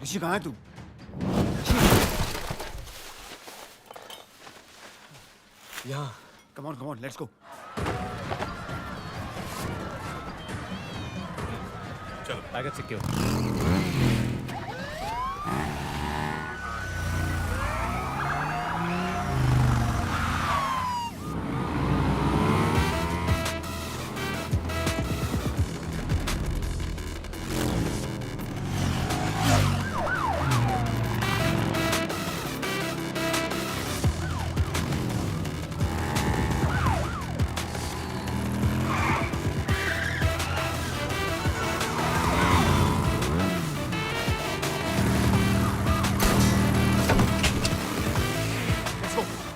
ऋषि कहाँ है तू? यहाँ। Come on, let's go. चलो, baggage secure.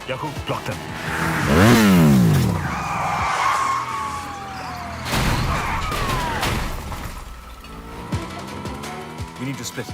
Yakub, block them. We need to split.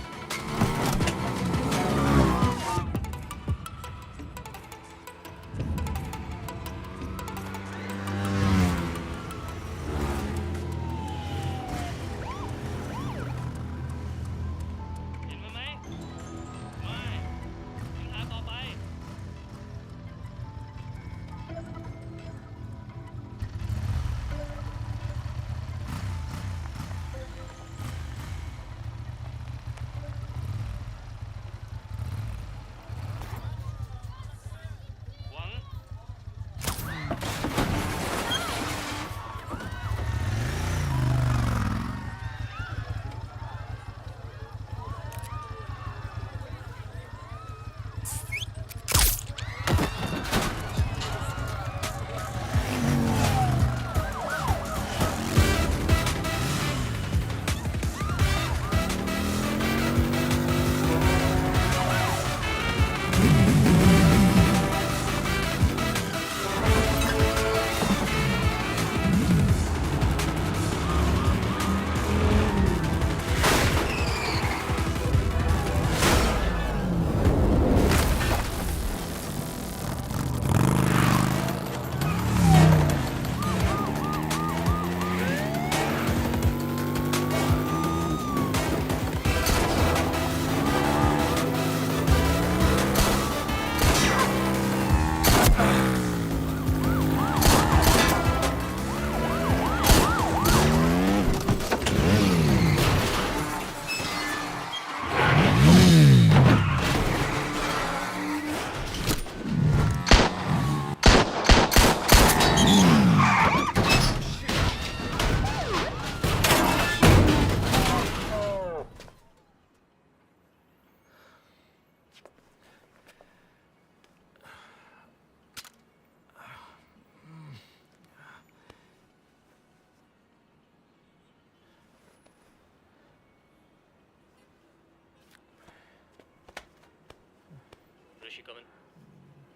Rishi, come in.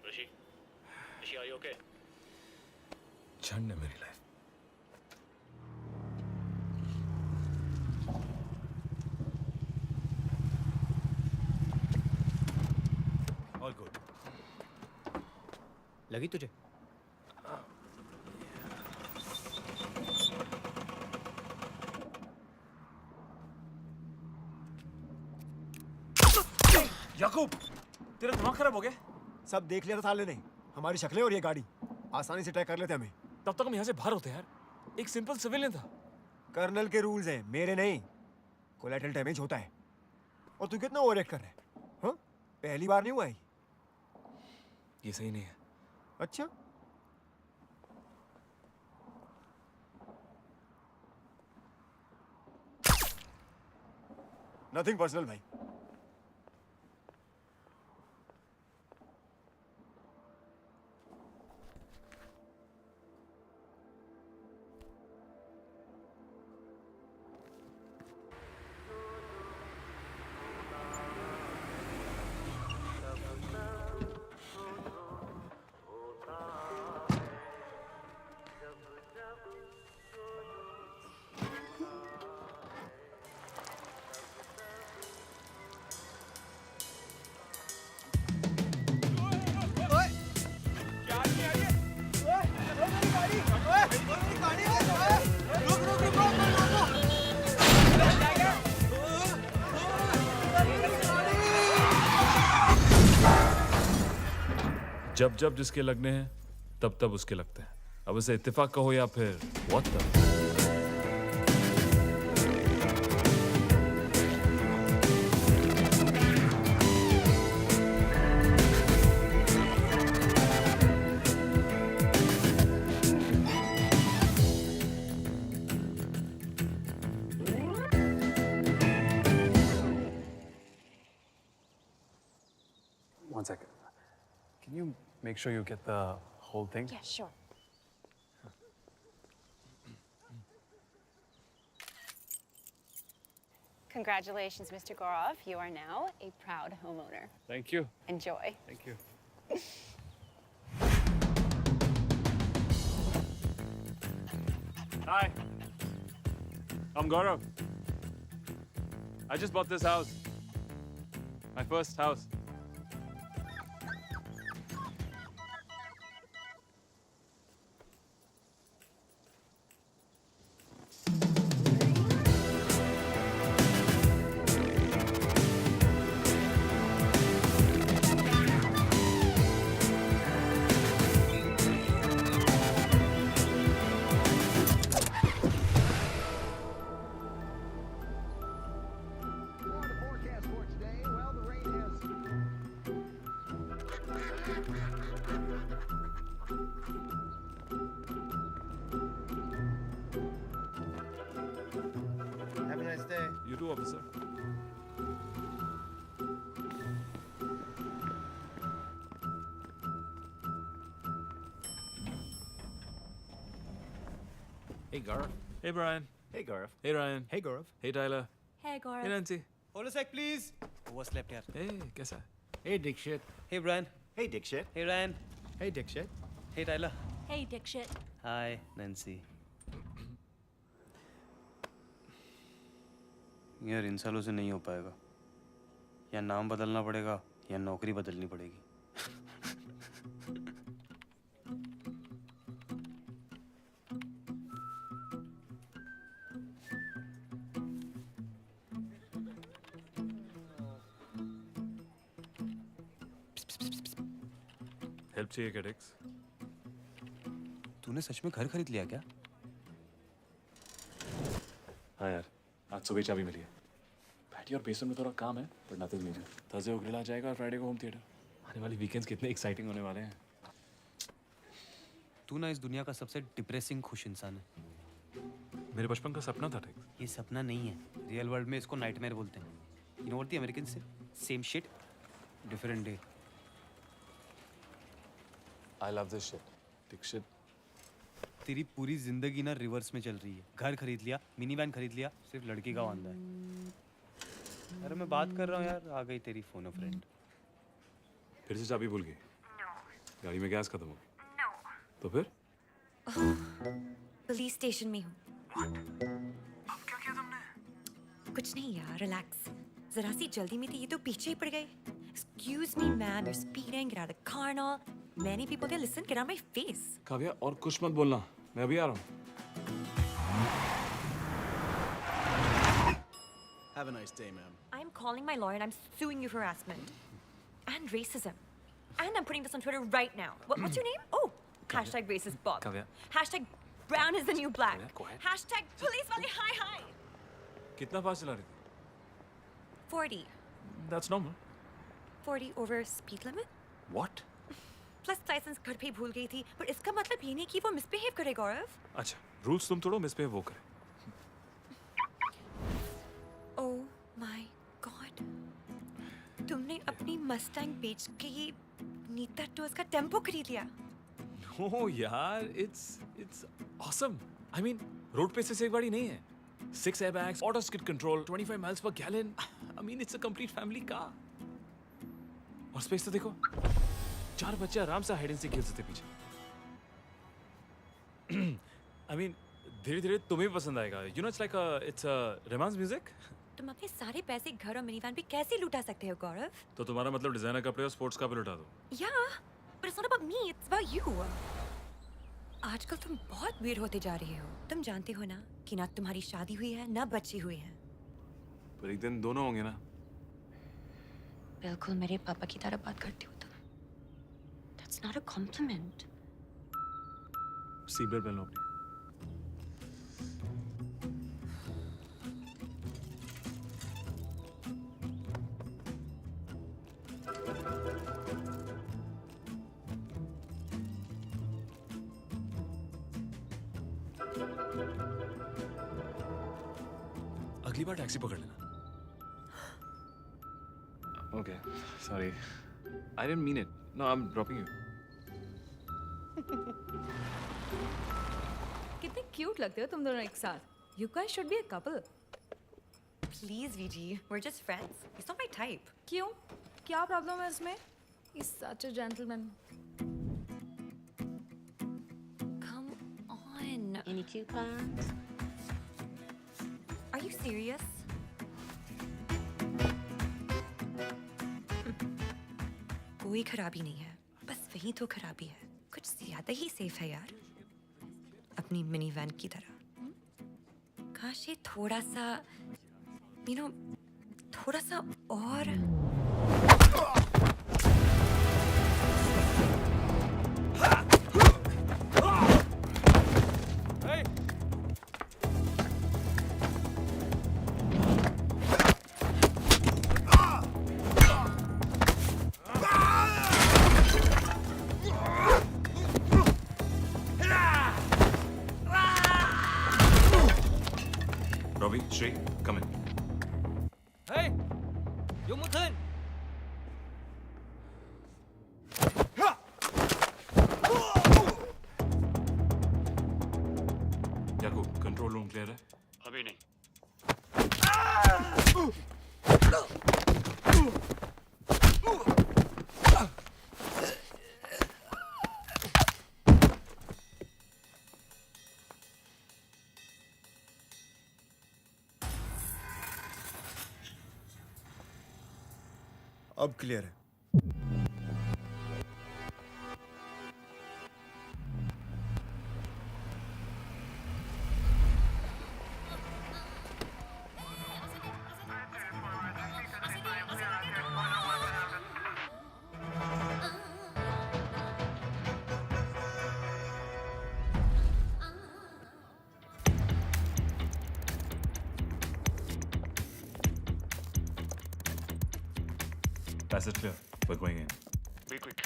Rishi, are you okay? झंड है मेरी लाइफ। All good. लगी तुझे? याकूब, तेरा दिमाग खराब हो गया? सब देख लिया था साले ने, हमारी शक्लें और ये गाड़ी आसानी से ट्रैक कर लेते हमें। तब तक हम यहाँ से बाहर होते यार। एक सिंपल सिविलियन था। कर्नल के रूल्स हैं, मेरे नहीं। कोलैटरल डैमेज होता है। और तू कितना ओवरएक्ट कर रहा है? हाँ? पहली बार नहीं हुआ है। ये सही नहीं है। अच्छा? नथिंग पर्सनल भाई। जब जब जिसके लगने हैं तब तब उसके लगते हैं। अब उसे इत्तेफाक कहो या फिर what the. One second. Can you make sure you get the whole thing? Yeah, sure. Congratulations, Mr. Gorov. You are now a proud homeowner. Thank you. Enjoy. Thank you. Hi. I'm Gaurav. I just bought this house. My first house. The forecast for today, well, the rain has Have a nice day. You too, officer. Hey Gaurav. Hey Brian. Hey, Gaurav. Hey Ryan. Hey, Gaurav. Hey Tyler. Hey, Hey Gaurav. Nancy. Hold a sec, please. Overslept here. Hey, कैसा है? Hey, Dikshit. Hey, Brian. Hey, Dikshit. Hey, Ryan. Hey, Dikshit. Hey, Tyler. Hey, Dikshit. Hi, Nancy. यार इन सालों से नहीं हो पाएगा। या नाम बदलना पड़ेगा या नौकरी बदलनी पड़ेगी। हेल्प चाहिए क्या डेक्स? तूने सच में घर खरीद लिया क्या? हाँ यार, आज सुबह चाबी मिली है। बैठी और बेसमेंट में थोड़ा काम है, पर नथिंग मेजर। थर्सडे को ग्रिल आ जाएगा और फ्राइडे को होम थिएटर। आने वाली वीकेंड्स कितने एक्साइटिंग होने वाले हैं। तू ना इस दुनिया का सबसे डिप्रेसिंग खुश इंसान है। मेरे बचपन का सपना था डेक्स। ये सपना नहीं है। रियल वर्ल्ड में इसको नाइटमेयर बोलते हैं। You know what the American say? Same shit, different day. I love this shit. Dikshit. तेरी पूरी जिंदगी ना रिवर्स में चल रही है। घर खरीद लिया, मिनी वैन खरीद लिया, सिर्फ लड़की का वांदा है। अरे मैं बात कर रहा हूँ यार, आ गई तेरी फोनो फ्रेंड। फिर से चाबी भूल गई। गाड़ी में गैस खत्म हो गई। तो फिर? पुलिस स्टेशन में हूँ। अब क्या किया तुमने? कुछ नहीं यार, रिलैक्स। जरा सी जल्दी में थी, ये तो पीछे ही पड़ गए। Excuse me, man, you're speeding. Get out of the car and all. Many people there. Listen, get out of my face. Kavya और कुछ मत बोलना, मैं अभी आ रहा हूँ। Have a nice day, ma'am. I'm calling my lawyer and I'm suing you for harassment and racism. And I'm putting this on Twitter right now. What's your name? Oh, hashtag racist Bob. Kavya. Hashtag brown is the new black. Kavya, quiet. Hashtag police wale hi hi. कितना fast चला रही थी? 40. That's normal. 40 over speed limit? What? Plus licence घर पे ही भूल गई थी, पर इसका मतलब ये नहीं कि वो मिसबिहेव करे गौरव। अच्छा, रूल्स तुम तोड़ो, मिस पे वो करे। ओह माय गॉड, तुमने अपनी मस्टैंग बेच के ये नीता टोज का टेम्पो खरीद लिया। No यार, it's awesome. I mean, road पे से एक गाड़ी नहीं है। 6 airbags, auto skid control, 25 miles per gallon. I mean, it's a complete family car. और स्पेस तो देखो, 4 बच्चे आराम से हाइड एंड सीक खेल सकते पीछे। I mean, धीरे-धीरे तुम्हें भी पसंद आएगा। You know, it's romance music. तुम अपने सारे पैसे घर और मिनीवैन पे कैसे लुटा सकते हो गौरव? तो तुम्हारा मतलब डिजाइनर कपड़े और स्पोर्ट्स का भी लुटा दो। Yeah, but it's not about me, it's about you. आजकल तुम बहुत weird होते जा रहे हो। तुम जानते हो ना कि ना तुम्हारी शादी हुई है, ना बच्चे हुए हैं। पर एक दिन दोनों होंगे ना। बिल्कुल मेरे पापा की तरह बात करती हो तुम। That's not a compliment. Seat belt पहन लो अपनी। अगली बार टैक्सी पकड़ लेना। Okay, sorry. I didn't mean it. No, I'm dropping you. कितने क्यूट लगते हो तुम दोनों एक साथ. You guys should be a couple. Please, VG, we're just friends. He's not my type. क्यों? क्या प्रॉब्लम है इसमें? He's such a gentleman. Come on. Any coupons? Are you serious? कोई खराबी नहीं है, बस वही तो खराबी है. कुछ ज्यादा ही सेफ है यार, अपनी मिनी वैन की तरह. काश ये थोड़ा सा, थोड़ा सा और. Robbie, Shrey, come in. Hey, ยกมือขึ้น Yakub, control room clear है? अभी नहीं. अब क्लियर है. Passage clear. We're going in. Be quick.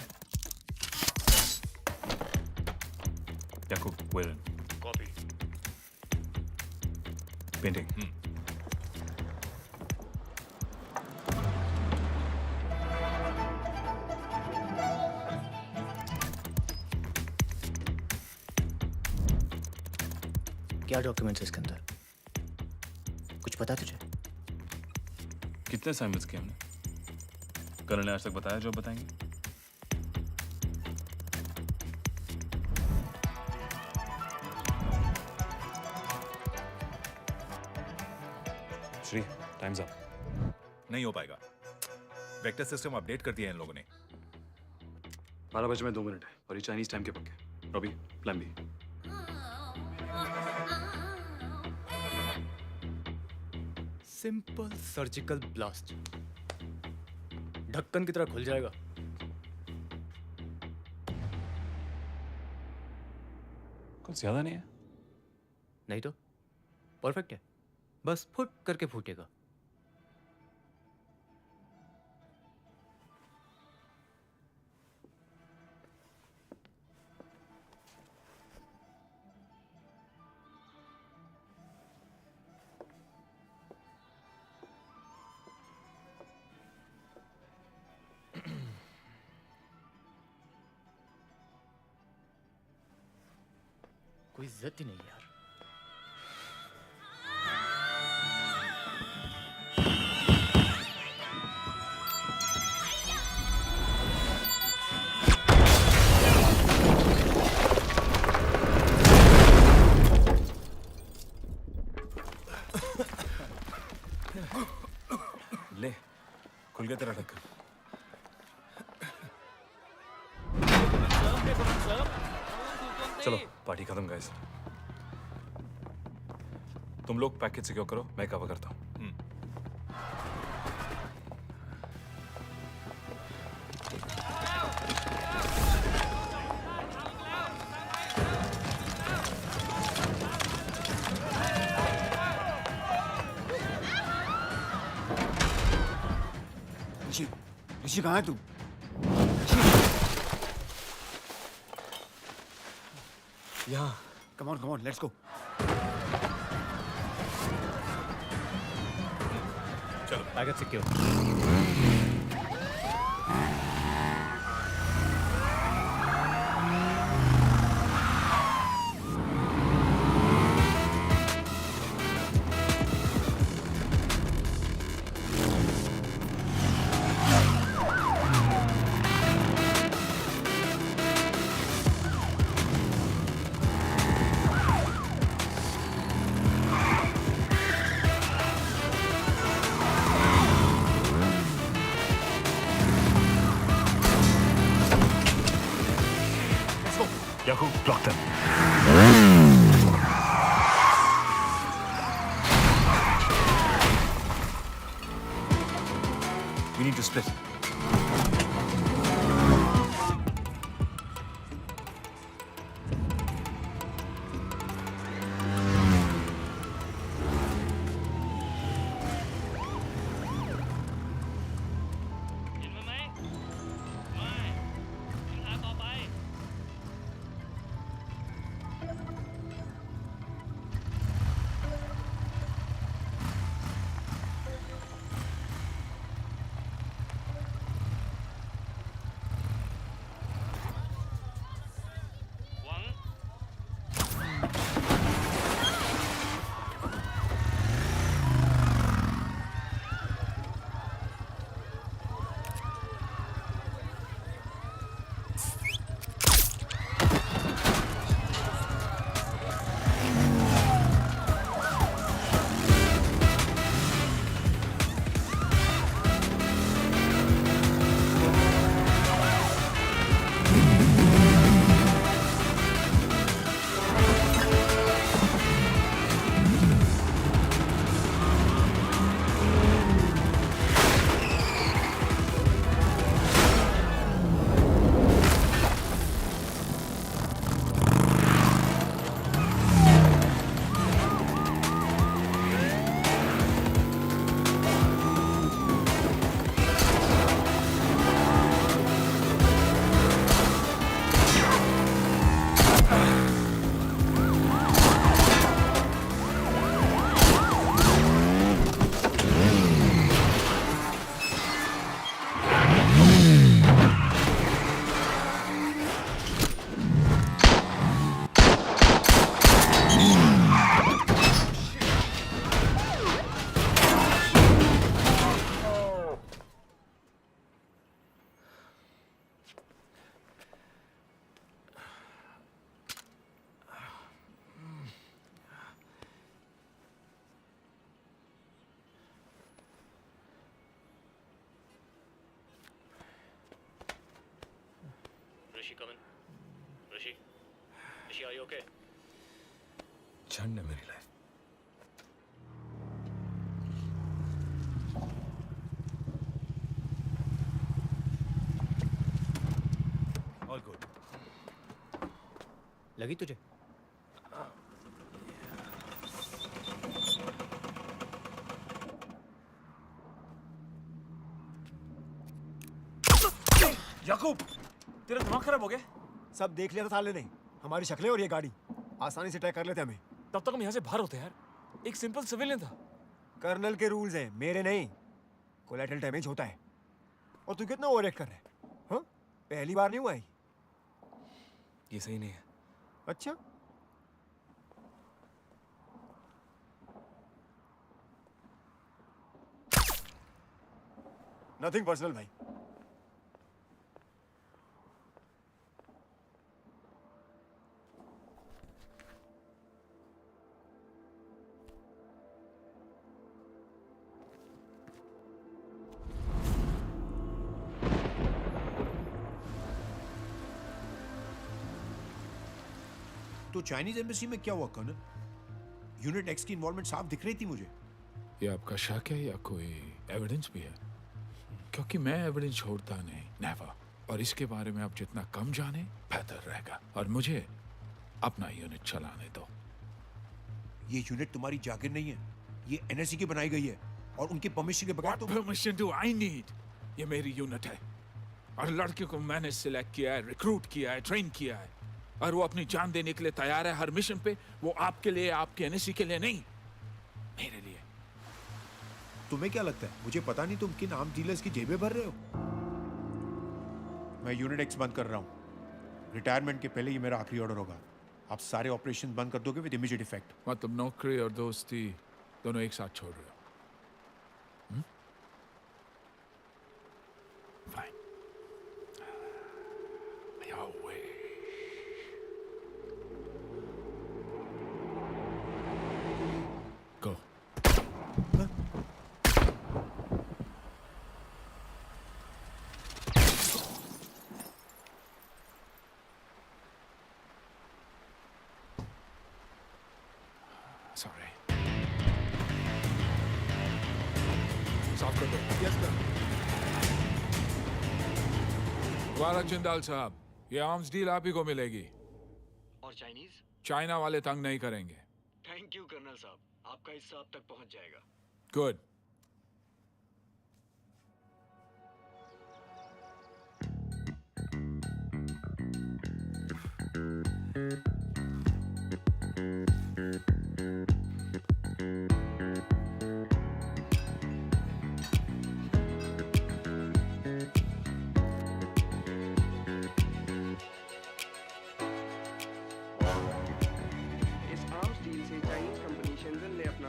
Yakub, we're in. Copy. Painting. क्या डॉक्यूमेंट्स इसके अंदर? कुछ पता तुझे? कितने असाइनमेंट्स किए हमने? करण ने आज तक बताया जो बताएंगे? Shri, times up. नहीं हो पाएगा. वेक्टर सिस्टम अपडेट कर दिया है इन लोगों ने. 12 बजे में 2 मिनट है और ये चाइनीज टाइम के पक्के. Robbie, plan B. Simple surgical blast, ढक्कन की तरह खुल जाएगा. कुछ ज्यादा नहीं है. नहीं तो परफेक्ट है, बस फुट करके फूटेगा. कोई इज्जत ही नहीं यार. ले, खुल गया तेरा ढक्कन. चलो पार्टी खत्म गाइस. तुम लोग पैकेज सिक्योर करो, मैं कवर करता हूँ. ऋषि कहाँ है तू? यहाँ Come on, let's go. Target secure. Yakub, block them. We need to split. Rishi, come in. Rishi, are you okay? झंड है मेरी लाइफ. All good. लगी तुझे? याकूब, तेरा दिमाग खराब हो गया? सब देख लिया था साले ने. हमारी शक्लें और ये गाड़ी आसानी से ट्रैक कर लेते हमें. तब तक हम यहाँ से बाहर होते यार. एक सिंपल सिविलियन था. कर्नल के रूल्स हैं, मेरे नहीं. कोलैटरल डैमेज होता है. और तू कितना ओवर एक्ट कर रहा है? हाँ? पहली बार नहीं हुआ है. ये सही नहीं है. अच्छा. नथिंग पर्सनल भाई. तो चाइनीज एम्बेसी में क्या हुआ कर्नल? यूनिट एक्स की इन्वॉल्वमेंट साफ दिख रही थी मुझे. ये आपका शक है या कोई एविडेंस भी है? क्योंकि मैं एविडेंस छोड़ता नहीं, नेवर. और इसके बारे में आप जितना कम जाने बेहतर रहेगा. और मुझे अपना यूनिट चलाने दो. ये यूनिट तुम्हारी जागिर नहीं है. ये एनएससी की बनाई गई है और उनकी परमिशन के बगैर. What permission do I need? ये मेरी यूनिट है. और लड़के को मैंने सिलेक्ट किया है, रिक्रूट किया है, ट्रेन किया है, और वो अपनी जान देने के लिए तैयार है हर मिशन पे। वो आपके लिए, आपके एनएससी के लिए नहीं, मेरे लिए। तुम्हें क्या लगता है मुझे पता नहीं तुम किन आर्म डीलर्स की जेबें भर रहे हो? मैं यूनिट एक्स बंद कर रहा हूँ। रिटायरमेंट के पहले ये मेरा आखिरी ऑर्डर होगा। आप सारे ऑपरेशन बंद कर दोगे विद इमीडिएट इफेक्ट। मतलब नौकरी और दोस्ती दोनों एक साथ छोड़ रहे हो? Fine, your way. Go. Sorry. साफ कर दो। Yes sir. वाला जिंदाल साहब, ये आर्म्स डील आप ही को मिलेगी। और चाइनीज? चाइना वाले तंग नहीं करेंगे। थैंक यू कर्नल साहब, आपका हिस्सा अब तक पहुंच जाएगा। गुड।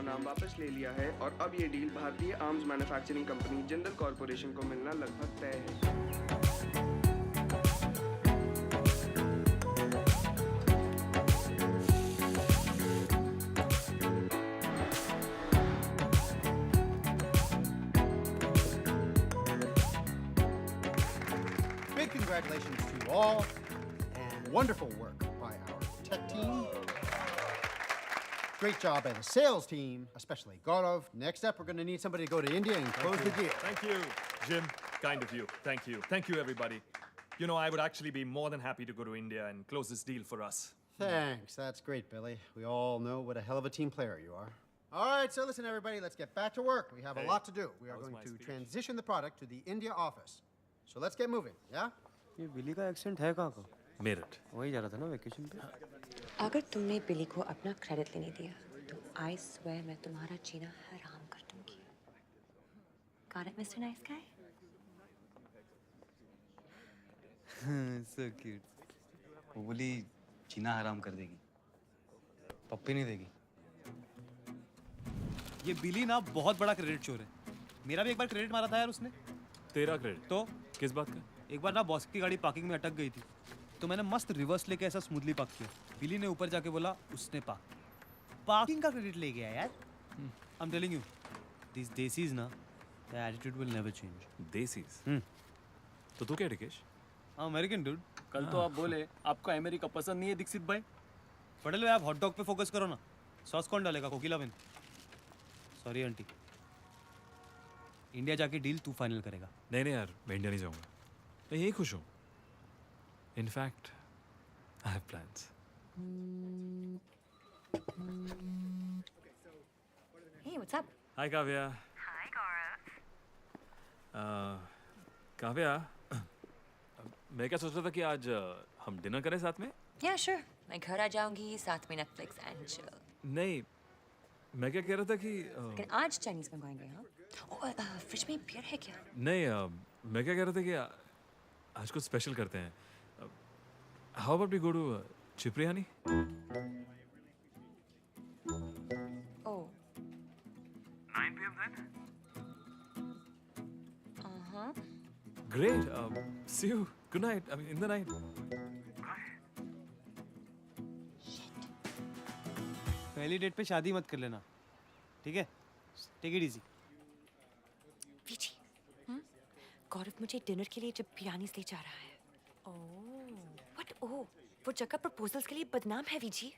नाम वापस ले लिया है और अब ये डील भारतीय arms manufacturing company Jindal corporation को मिलना लगभग तय है। Big congratulations to you all, and wonderful work by our tech team. Great job by the sales team, especially Gaurav. Next up, we're going to need somebody to go to India and close the deal. Thank you, Jim. Kind of you. Thank you. Thank you, everybody. You know, I would actually be more than happy to go to India and close this deal for us. Thanks. That's great, Billy. We all know what a hell of a team player you are. All right, so listen, everybody, let's get back to work. We have a lot to do. We are going to transition the product to the India office. So let's get moving, yeah? ये बिली का accent है कहाँ का? मेरठ। वही जा रहा था ना वेकेशन पे। अगर तुमने बिली को अपना क्रेडिट लेने दिया तो आई स्वेयर मैं तुम्हारा जीना हराम कर दूंगी। Got it, Mr. Nice Guy? So cute. वो बोली जीना हराम कर देगी, पप्पी नहीं देगी। ये बिली ना बहुत बड़ा क्रेडिट चोर है। मेरा भी एक बार क्रेडिट मारा था यार उसने। तेरा क्रेडिट? तो किस बात का? एक बार ना बॉस की गाड़ी पार्किंग में अटक गई थी, तो मैंने मस्त रिवर्स लेके ऐसा स्मूथली पार्क किया। बिली ने ऊपर जाके बोला उसने पार्किंग का क्रेडिट ले गया यार। I am telling you, this desis ना, the attitude will never change. Desis? तो तू क्या ऋकेश? American dude. कल तो आप बोले आपको अमेरिका पसंद नहीं है दीक्षित भाई। पटेल भाई आप हॉट डॉग पे फोकस करो ना। सॉस कौन डालेगा? कोकिला बेन। सॉरी आंटी, इंडिया जाके डील तू फाइनल करेगा। नहीं नहीं यार, मैं इंडिया नहीं जाऊंगा। मैं यही खुश हूँ। In fact I have plans. Hey, what's up? Hi Kavya. Hi, Gaurav. Kavya, मैं क्या सोच रहा था कि आज हम डिनर करें साथ में? Yeah, sure. मैं घर आ जाऊंगी, साथ में Netflix and chill. नहीं, मैं क्या कह रहा था कि लेकिन आज चाइनीज मंगवाएंगे हाँ? फ्रिज में बियर है क्या? नहीं, मैं क्या कह रहा था कि आज कुछ स्पेशल करते हैं। How about we go to Cipriani? Oh. 9 p.m. then? Uh-huh. Great. See you. Good night. I mean, in the night. पहली डेट पे शादी मत कर लेना, ठीक है? Take it easy. VG, Gaurav मुझे डिनर के लिए जब बिरयानी ले जा रहा है। ओह, व्हाट? ओह, वो जगह प्रपोजल्स के लिए बदनाम है वीजी।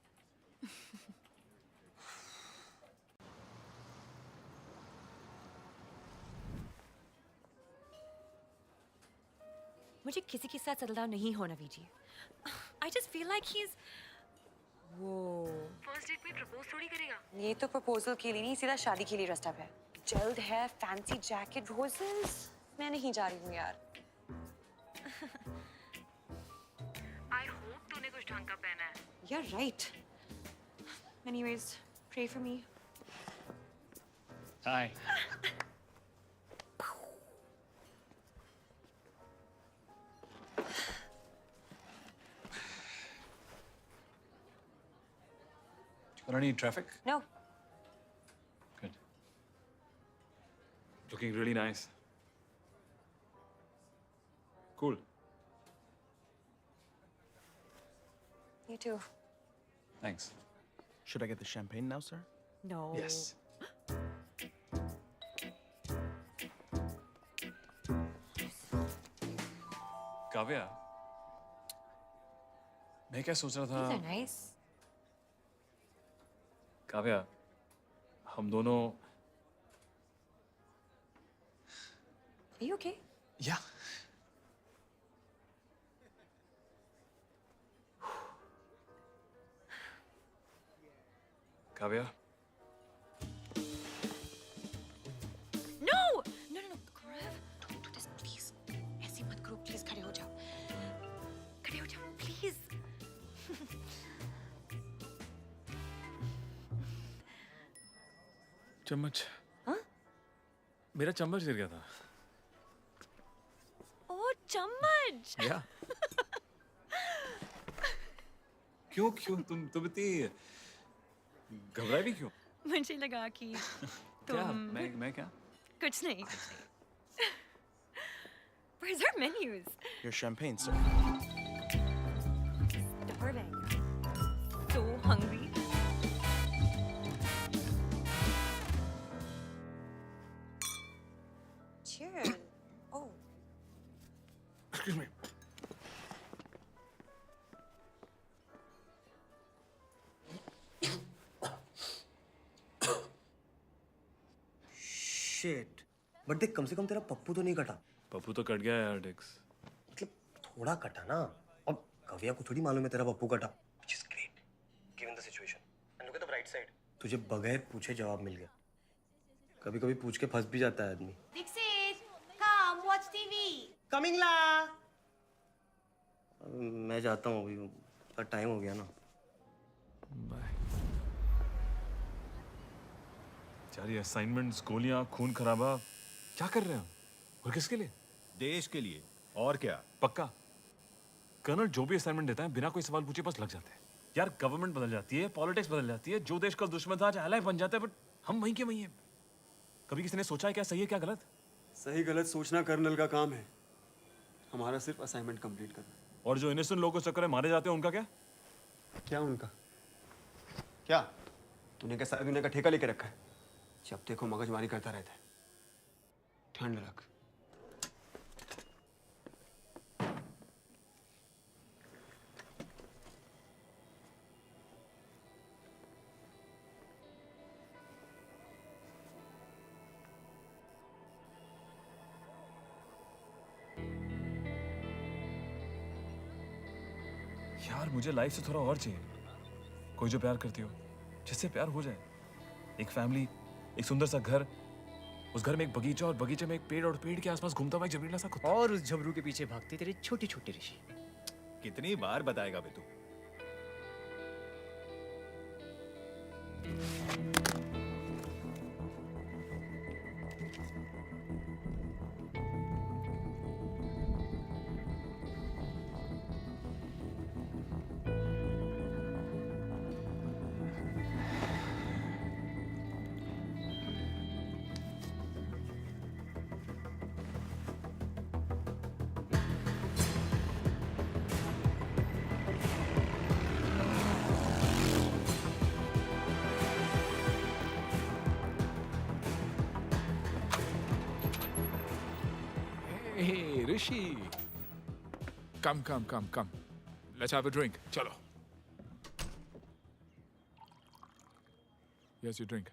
मुझे किसी के साथ सेटल डाउन नहीं होना VG. I just feel like he is वो फर्स्ट डेट में प्रपोज थोड़ी करेगा। ये तो प्रपोजल के लिए नहीं, सीधा शादी के लिए ड्रेस्ड अप है। जल्द है, फैंसी जैकेट, रोजेस। मैं नहीं जा रही हूँ यार। You're right. Anyways, pray for me. Hi. Got any traffic? No. Good. Looking really nice. Cool. You too. Thanks. Should I get the champagne now, sir? No. Yes. Kavya, मैं क्या सोच रहा These are था nice. काव्या, हम दोनों Are you okay? या Kavya No! No, no, no. Gaurav, don't do this, please. ऐसे मत करो, please. खड़े हो जाओ. खड़े हो जाओ, please. चम्मच हाँ? मेरा चम्मच गिर गया था Oh, चम्मच. या क्यों क्यों तुम इतनी घबराई भी क्यों मुझे लगा कि क्या तुम मैं क्या कुछ नहीं. Where's our menus? Your champagne, sir. Starving. So hungry. Cheers. Oh. Excuse me. Shit. But देख कम से कम तेरा पप्पू तो नहीं कटा. पप्पू तो कट गया यार डिक्स मतलब थोड़ा कटा ना. अब कविया को थोड़ी मालूम है तेरा पप्पू कटा. Which is great, given the situation. And look at the bright side. तुझे बगैर पूछे जवाब मिल गया. कभी-कभी पूछ के फंस भी जाता है आदमी. Dixit, come watch TV. Coming ला. मैं जाता हूँ अभी. पर टाइम हो गया ना. बाय यार ये असाइनमेंट्स गोलियां खून खराबा क्या कर रहे हो और किसके लिए देश के लिए और क्या पक्का कर्नल जो भी असाइनमेंट देता है बिना कोई सवाल पूछे बस लग जाते हैं यार गवर्नमेंट बदल जाती है पॉलिटिक्स बदल जाती है जो देश का दुश्मन था आज एलाय बन जाता है बट हम वहीं के वहीं हैं कभी किसी ने सोचा है क्या सही है क्या गलत सही गलत सोचना कर्नल का काम है हमारा सिर्फ असाइनमेंट कंप्लीट करना और जो इनोसेंट लोगों के चक्कर में मारे जाते हैं उनका क्या उनका क्या तूने क्या सारी दुनिया का ठेका लेके रखा है जब देखो मगजमारी करता रहता है ठंड रख यार मुझे लाइफ से थोड़ा और चाहिए कोई जो प्यार करती हो जिससे प्यार हो जाए एक फैमिली एक सुंदर सा घर उस घर में एक बगीचा और बगीचे में एक पेड़ और पेड़ के आसपास घूमता हुआ एक जबरीला सा कुत्ता और उस झबरू के पीछे भागते तेरे छोटे छोटे ऋषि कितनी बार बताएगा बे तू Hey, Rishi. Come. Let's have a drink. Chalo. Here's your drink.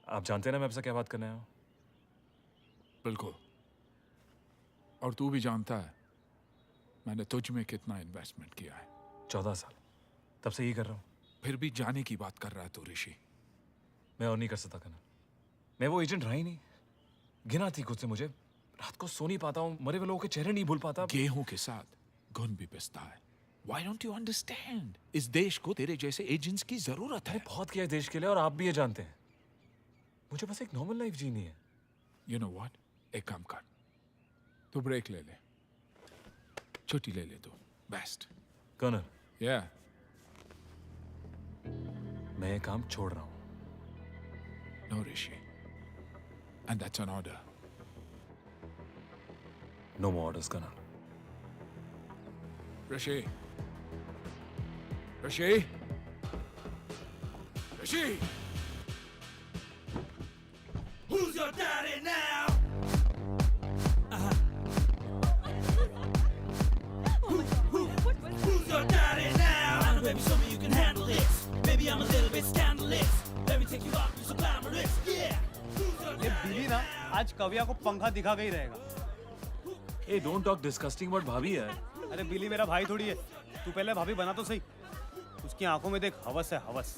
आप जानते हैं ना मैं आपसे क्या बात करने आया हूँ बिल्कुल और तू भी जानता है मैंने तुझ में कितना इन्वेस्टमेंट किया है 14 साल तब से यही कर रहा हूँ फिर भी जाने की बात कर रहा है तू ऋषि मैं और नहीं कर सकता करना मैं वो एजेंट रहा ही नहीं घिन आती खुद से मुझे। रात को सो नहीं पाता हूँ, मरे हुए लोगों के चेहरे नहीं भूल पाता। गेहूं के साथ घुन भी पिसता है। Why don't you understand? इस देश को तेरे जैसे एजेंट्स की जरूरत है। बहुत किया है देश के लिए और आप भी ये जानते हैं। मुझे बस एक नॉर्मल लाइफ जीनी है। You know what? एक काम कर, तू ब्रेक ले ले, छुट्टी ले ले तू। Best colonel, Yeah. मैं ये काम छोड़ रहा हूँ। No, Rishi. And that's an order. No more orders, colonel. Rishi. Rishi. Rishi. Who's your daddy now? Who's your daddy now? I know, baby, show me you can handle this. Baby, I'm a little bit scandalous. Let me take you out, do some glamorous. Yeah. Who's your ये बिली ना आज कविया को पंखा दिखा के ही रहेगा। Hey, don't talk disgusting about भाभी है। अरे बिली मेरा भाई थोड़ी है। तू पहले भाभी बना तो सही। उसकी आंखों में देख हवस है, हवस।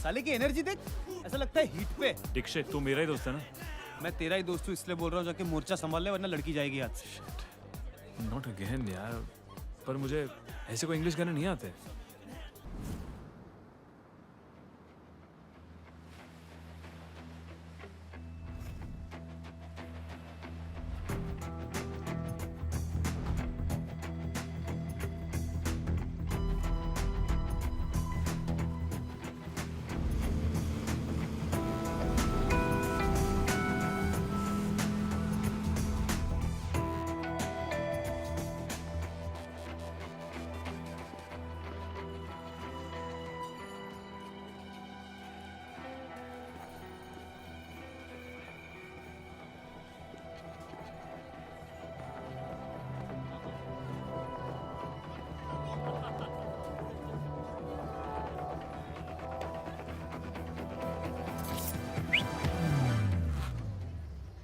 साले की एनर्जी देख, ऐसा लगता है हीट पे। दीक्षित, तू मेरा ही दोस्त है ना? मैं तेरा ही दोस्त हूँ इसलिए बोल रहा हूँ, जाके मोर्चा संभाल ले वरना लड़की जाएगी हाथ से। Not again यार। पर मुझे ऐसे कोई इंग्लिश गाने नहीं आते।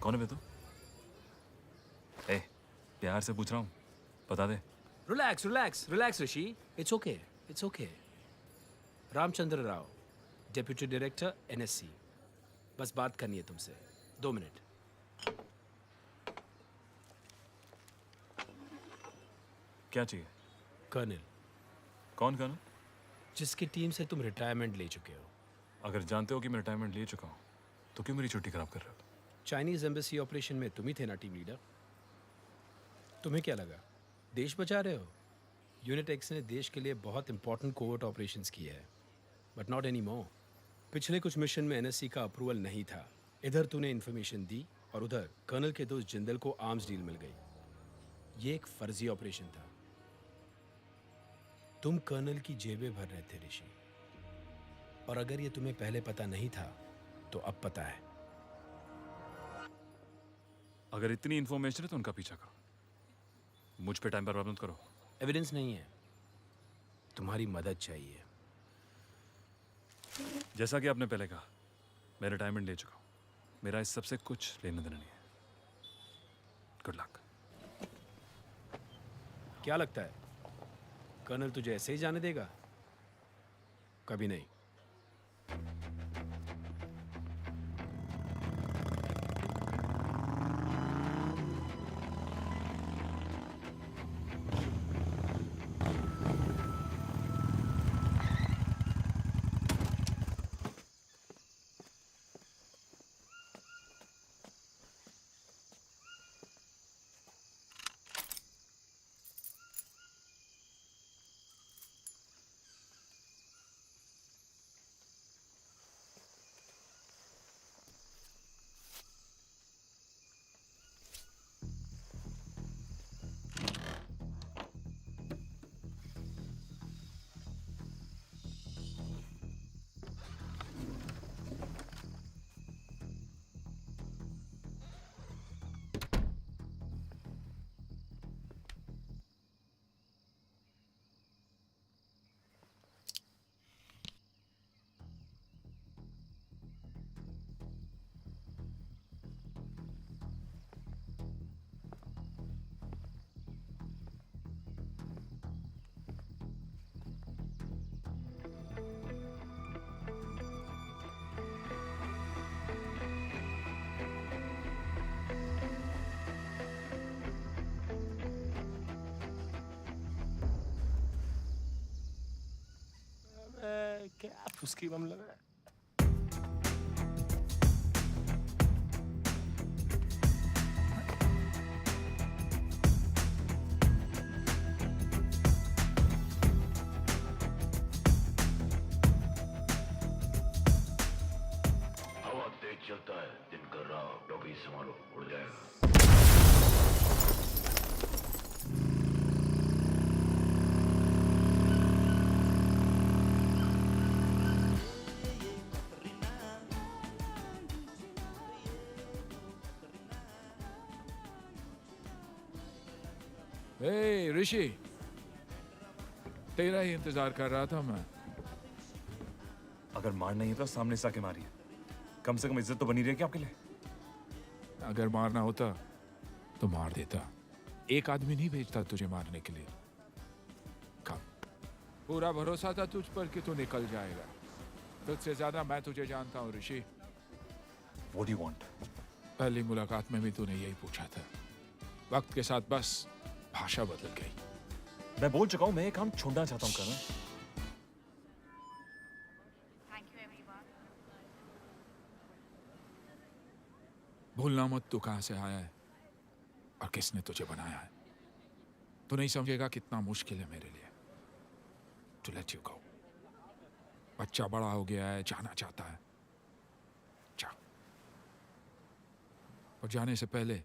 कौन है बे तू? ए, प्यार से पूछ रहा हूँ, बता दे। Relax, relax, relax, Rishi. It's okay. It's okay. Ramchandra Rao, deputy director NSC. बस बात करनी है तुमसे। 2 मिनट। क्या चाहिए? कर्नल। कौन कर्नल? जिसकी टीम से तुम रिटायरमेंट ले चुके हो। अगर जानते हो कि मैं रिटायरमेंट ले चुका हूँ, तो क्यों मेरी छुट्टी खराब कर रहे हो? चाइनीज एम्बेसी ऑपरेशन में तुम ही थे ना टीम लीडर। तुम्हें क्या लगा देश बचा रहे हो? यूनिट एक्स ने देश के लिए बहुत इंपॉर्टेंट कोवर्ट ऑपरेशंस किए हैं, बट नॉट एनी मोर। पिछले कुछ मिशन में NSC का अप्रूवल नहीं था। इधर तूने इन्फॉर्मेशन दी और उधर कर्नल के दोस्त जिंदल को आर्म्स डील मिल गई। ये एक फर्जी ऑपरेशन था। तुम कर्नल की जेबें भर रहे थे ऋषि, और अगर ये तुम्हें पहले पता नहीं था तो अब पता है। अगर इतनी इन्फॉर्मेशन है तो उनका पीछा करो, मुझ पे टाइम पर बर्बाद मत करो। एविडेंस नहीं है, तुम्हारी मदद चाहिए। जैसा कि आपने पहले कहा, मैं रिटायरमेंट ले चुका हूँ। मेरा इस सबसे कुछ लेना देना नहीं है। Good luck. क्या लगता है कर्नल तुझे ऐसे ही जाने देगा? कभी नहीं। क्या उसकी बम लगा हवा तेज चलता है, दिन कर रहा हो, टोपी संभालो, उड़ जाएगा। हे ऋषि, तेरा ही इंतजार कर रहा था मैं। अगर मारना ही है तो सामने से आके मारिए, कम से कम इज्जत तो बनी रहेगी आपके लिए। अगर मारना होता तो मार देता। एक आदमी नहीं भेजता तुझे मारने के लिए। कम पूरा भरोसा था तुझ पर कि तू निकल जाएगा। तुझसे ज्यादा मैं तुझे जानता हूँ ऋषि। What do you want? पहली मुलाकात में भी तूने यही पूछा था। वक्त के साथ बस भाषा बदल गई। मैं बोल चुका हूँ, मैं ये काम छोड़ना चाहता हूँ करण। भूलना मत तू कहां से आया है और किसने तुझे बनाया है। तू नहीं समझेगा कितना मुश्किल है मेरे लिए टू लेट यू गो। बच्चा बड़ा हो गया है, जाना चाहता है, जा। और जाने से पहले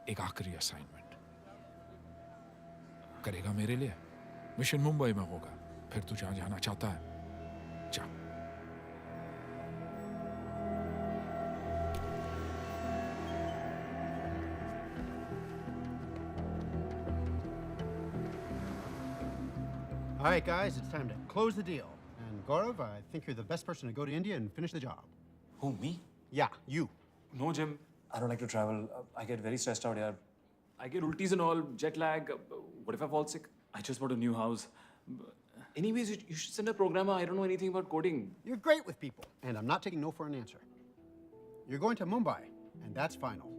एक आखिरी असाइनमेंट करेगा मेरे लिए। मिशन मुंबई में होगा, फिर तू जहां जाना चाहता है जा। All right, guys, it's time to close the deal. And Gaurav, I think you're the best person to go to India and finish the job. Who, me? Yeah, you. No, Jim. I don't like to travel. I get very stressed out here. I get ultis and all, jet lag. What if I fall sick? I just bought a new house. Anyways, you should send a programmer. I don't know anything about coding. You're great with people, and I'm not taking no for an answer. You're going to Mumbai, and that's final.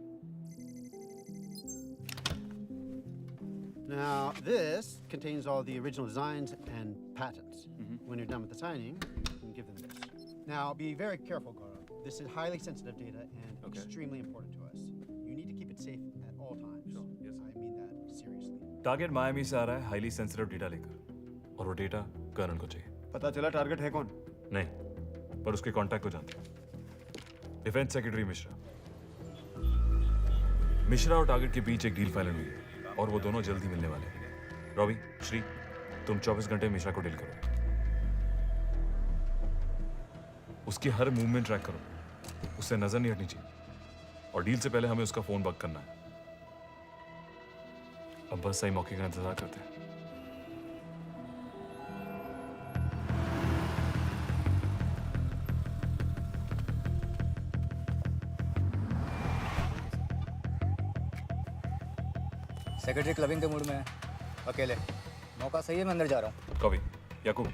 Now, this contains all the original designs and patents. When you're done with the signing, you can give them this. Now, be very careful, Gaurav. This is highly sensitive data and extremely important to us. You need to keep it safe at all times. Sure. Yes, I mean that seriously. Target Miami से आ रहा है highly sensitive data लेकर, और वो data करण को चाहिए। पता चला टारगेट है कौन? नहीं, पर उसके कांटेक्ट को जानते हैं। Defence secretary Mishra. मिश्रा और टारगेट के बीच एक डील फाइनल हुई है और वो दोनों जल्दी मिलने वाले हैं। रॉबी, श्री, तुम 24 घंटे मिश्रा को डील करो। उसकी हर मूवमेंट ट्रैक करो, उससे नजर नहीं हटनी चाहिए। और डील से पहले हमें उसका फोन बग करना है। अब बस सही मौके का इंतजार करते हैं। सेक्रेटरी क्लबिंग के मूड में है, अकेले। मौका सही है, मैं अंदर जा रहा हूँ। कभी याकूब,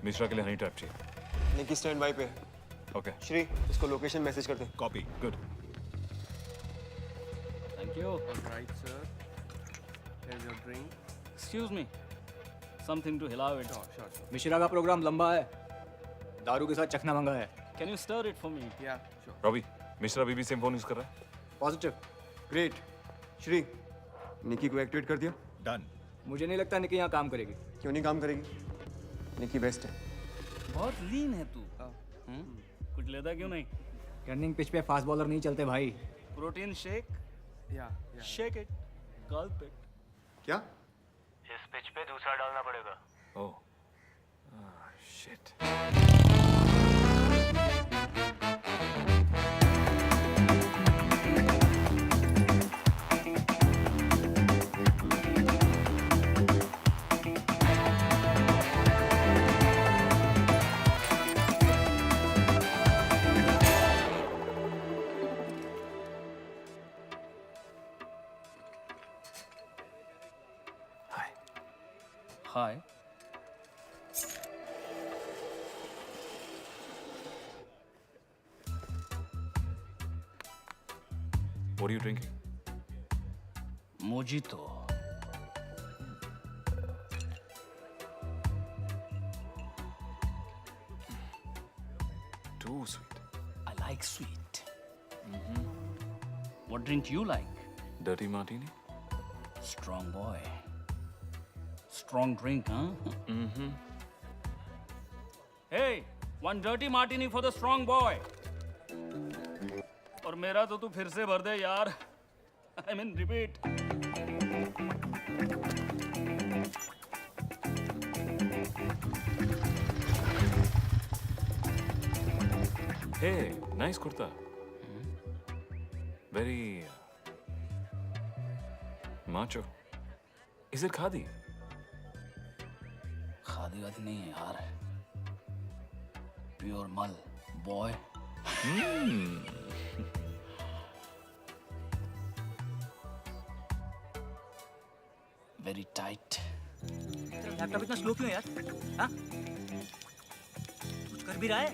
मिश्रा के लिए हनी ट्रैप चाहिए। निकी स्टैंड बाय पे। ओके। श्री, इसको लोकेशन मैसेज कर दे। Copy. Good. Thank you. All right, sir. Here's your drink. Excuse me. Something to allow it. Sure. Mishra का प्रोग्राम लंबा है, दारू के साथ चखना मंगा है। Can you stir it for me? Yeah, sure. Robbie, Mishra अभी भी सेम फोन यूज कर रहा है। Positive. ग्रेट। श्री, निकी को एक्टिवेट कर दिया? डन। मुझे नहीं लगता निकी यहाँ काम करेगी। क्यों नहीं काम करेगी? निकी बेस्ट है। बहुत लीन है तू। कुछ लेता क्यों नहीं? टर्निंग पिच पे फास्ट बॉलर नहीं चलते भाई। Protein shake? Yeah. Shake it. Gulp it. क्या? इस पिच पे दूसरा डालना पड़ेगा। ओह, shit. Hi. What are you drinking? Mojito. Too sweet. I like sweet. What drink you like? Dirty martini. Strong boy. Strong drink, huh? Hey, one dirty martini for the strong boy. और मेरा तो तू फिर से भर दे यार. I mean, repeat. Hey, nice kurta. Very macho. Is it khadi? Khadi वादी नहीं है यार. Pure mal, boy. Very tight. तेरा लैपटॉप इतना स्लो क्यों है यार? हाँ? कुछ कर भी रहा है?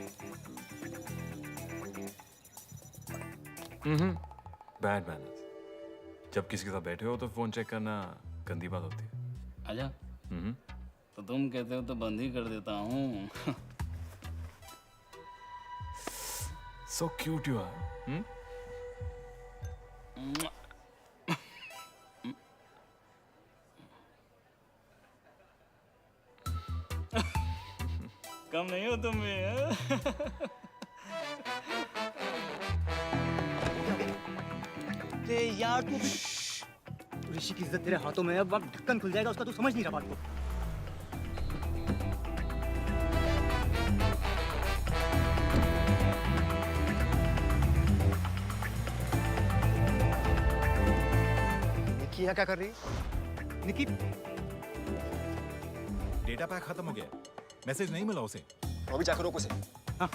Bad manners. जब किसी के साथ बैठे हो तो फोन चेक करना गंदी बात होती है. आजा. तो तुम कहते हो तो बंद ही कर देता हूँ. So cute you are. कम नहीं हो तुम भी, हाँ? यार तू ऋषि की इज्जत तेरे हाथों में है. अब वक्त ढक्कन खुल जाएगा उसका, तू समझ नहीं रहा बात को. निकी यहाँ क्या कर रही है? निकी डेटा पैक खत्म हो गया. मैसेज नहीं मिला उसे. रॉबी जाकर रोक उसे. हाँ.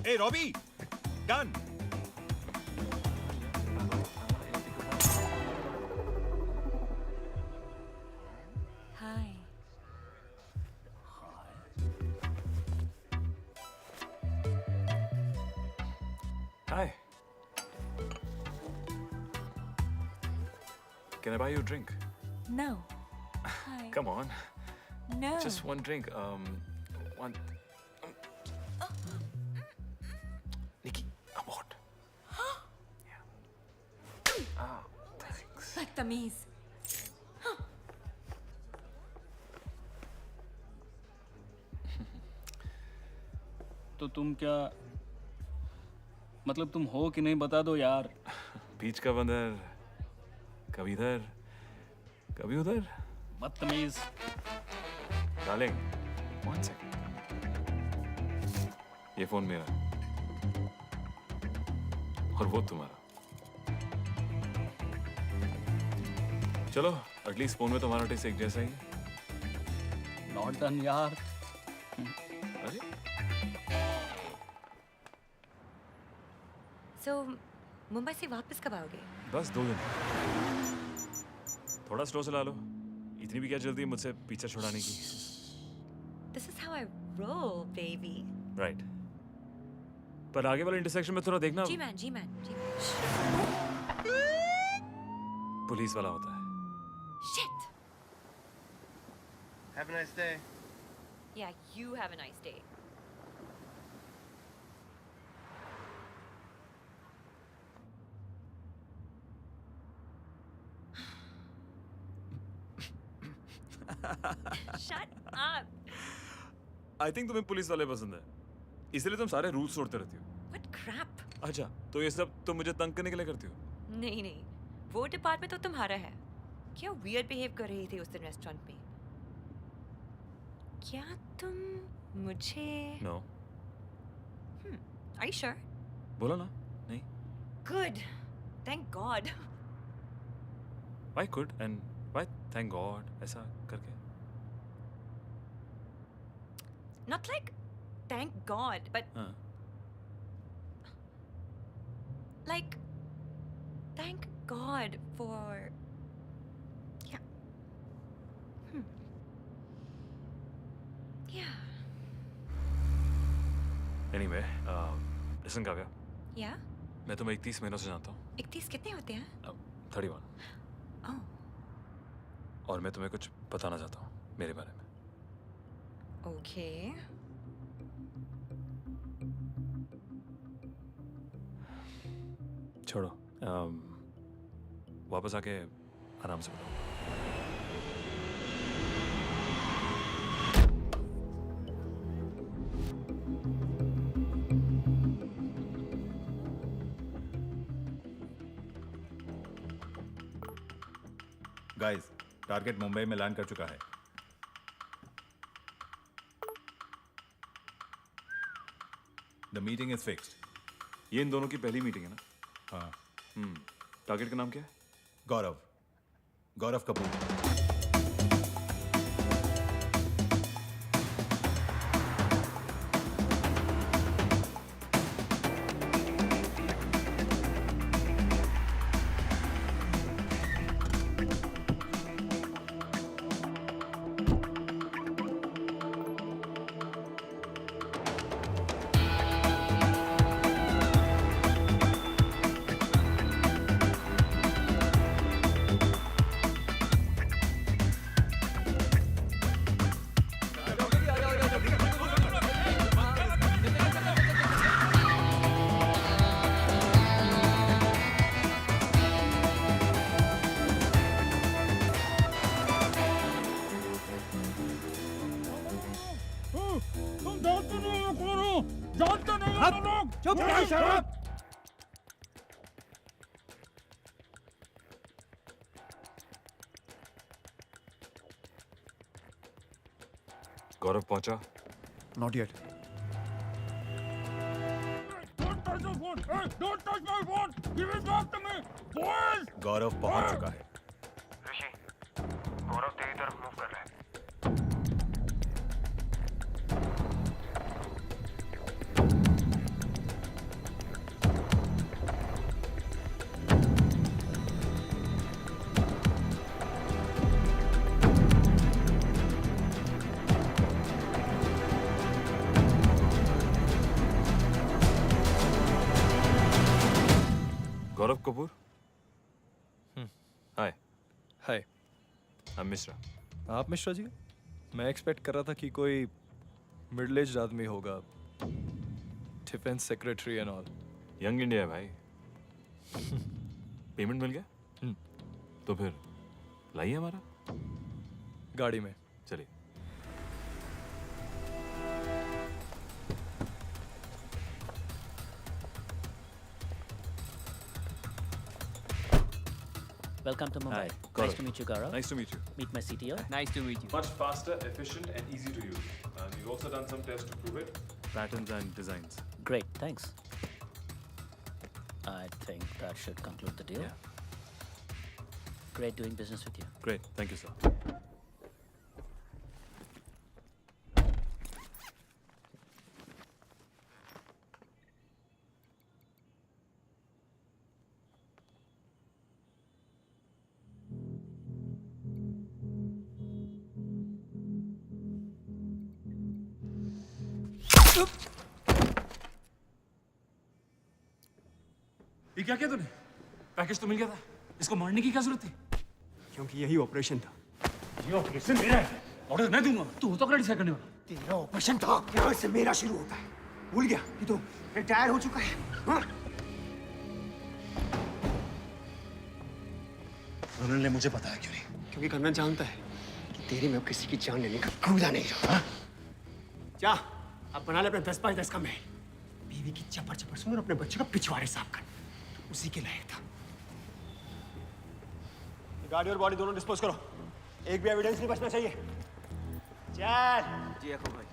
ए Robbie, done. Hi. Hi. Can I buy you a drink? No. Hi. Come on. No. Just one drink. One. Nikki, abort. Yeah. Ah, thanks. बदतमीज. तो तुम क्या मतलब तुम हो कि नहीं बता दो यार. बीच का बंदर कभी इधर कभी उधर. बदतमीज. Darling, one second. ये फोन मेरा और वो तुम्हारा. चलो, एटलीस्ट फोन में तुम्हारा टेस्ट एक जैसा ही है. नॉट डन यार. अरे So, मुंबई से वापस कब आओगे? बस 2 दिन. थोड़ा स्लो चला लो. इतनी भी क्या जल्दी है मुझसे पीछा छुड़ाने की. This is how I roll, baby. Right. पर आगे वाले इंटरसेक्शन में थोड़ा देखना. जी मैन. पुलिस वाला होता है. Shit. Have a nice day. Yeah, you have a nice day. Shut up. I think तुम्हें पुलिस वाले पसंद है, इसलिए तुम सारे रूल्स तोड़ते रहती हो. What crap? अच्छा, तो ये सब तुम मुझे तंग करने के लिए करती हो? नहीं, वो डिपार्टमेंट तो तुम्हारा है. क्या वियर्ड बिहेव कर रही थी उस दिन रेस्टोरेंट में? क्या तुम मुझे? No. Are you sure? बोला ना, नहीं. Good. Thank God. Why good and why thank God? ऐसा करके. Not like thank God, but हाँ. like thank God for yeah. Yeah. Anyway, listen Kavya. Yeah. मैं तुम्हें 31 महीनों से जानता हूँ. 31 कितने होते हैं? 31. Oh. और मैं तुम्हें कुछ बताना चाहता हूँ मेरे बारे में. Okay. छोड़ो, वापस आके आराम से बताओ। गाइस, टारगेट मुंबई में लैंड कर चुका है। The meeting is fixed. ये इन दोनों की पहली मीटिंग है ना? हाँ। टारगेट का नाम क्या है? गौरव कपूर। गौरव पहुंचा? Not yet. गौरव पहुंच चुका है। ऋषि, गौरव तेरी तरफ मूव कर रहा है। गौरव कपूर? हाय। हाय, आई एम मिश्रा। आप मिश्रा जी? मैं एक्सपेक्ट कर रहा था कि कोई मिडिल एज आदमी होगा, defence secretary and all. Young India है भाई। पेमेंट मिल गया? तो फिर लाइए हमारा गाड़ी में। चलिए। Welcome to Mumbai. Hi, Nice Gaurav. to meet you, Gaurav. Nice to meet you. Meet my CTO. Nice to meet you. Much faster, efficient, and easy to use. And we've also done some tests to prove it. Patterns and designs. Great, thanks. I think that should conclude the deal. Yeah. Great doing business with you. Great. Thank you, sir. ये क्या किया तूने? Package तो मिल गया था, इसको मारने की क्या जरूरत थी? क्योंकि यही ऑपरेशन था। ये ऑपरेशन मेरा है, ऑर्डर मैं दूंगा। तू तो क्या डिसाइड करने वाला? तेरा ऑपरेशन था, यहाँ से मेरा शुरू होता है। भूल गया कि तो रिटायर हो चुका है। हाँ? कर्नल ने मुझे बताया क्यों नहीं? क्योंकि कर्नल जानता है कि तेरे में अब किसी की जान लेने का कूदा नहीं रहा। जा, अब बना ले अपने 10 बाय 10 का महल। बीवी की चपर चपर सुन और अपने बच्चे का पिछवाड़े साफ कर। तो उसी के लायक था। गाड़ी और बॉडी दोनों डिस्पोज करो। एक भी एविडेंस नहीं बचना चाहिए। चल। जी अखो भाई।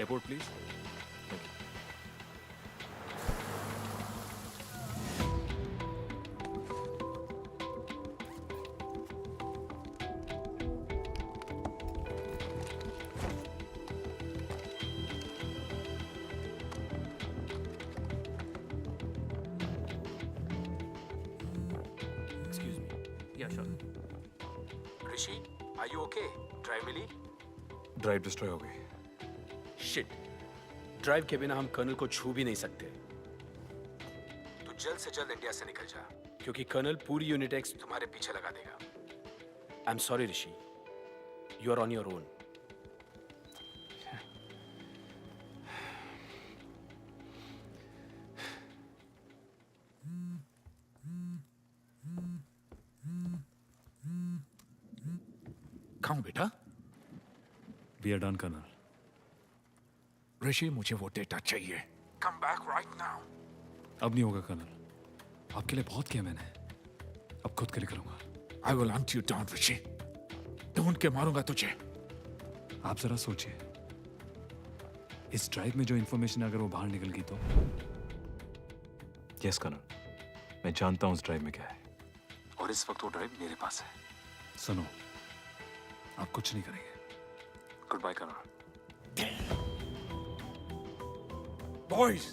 Airport please. Excuse me. Yeah, sure. Rishi, are you okay? Drive मिली? ड्राइव डिस्ट्रॉय हो गई. शिट. ड्राइव के बिना हम कर्नल को छू भी नहीं सकते. तू जल्द से जल्द इंडिया से निकल जा. क्योंकि कर्नल पूरी यूनिट एक्स तुम्हारे पीछे लगा देगा. I am sorry Rishi. You are on your own. कहाँ हूँ बेटा? We are done colonel. Rishi, मुझे वो डेटा चाहिए. Come back right now. अब नहीं होगा कर्नल. आपके लिए बहुत किया मैंने. अब खुद के लिए करूंगा. I will hunt you down, ऋषि. ढूंढ के मारूंगा तुझे. आप जरा सोचिए, इस ड्राइव में जो इंफॉर्मेशन अगर वो बाहर निकल गई तो. यस कर्नल, मैं जानता हूं उस ड्राइव में क्या है. और इस वक्त वो ड्राइव मेरे पास है. सुनो, आप कुछ नहीं करेंगे. Good bye colonel. बॉयज,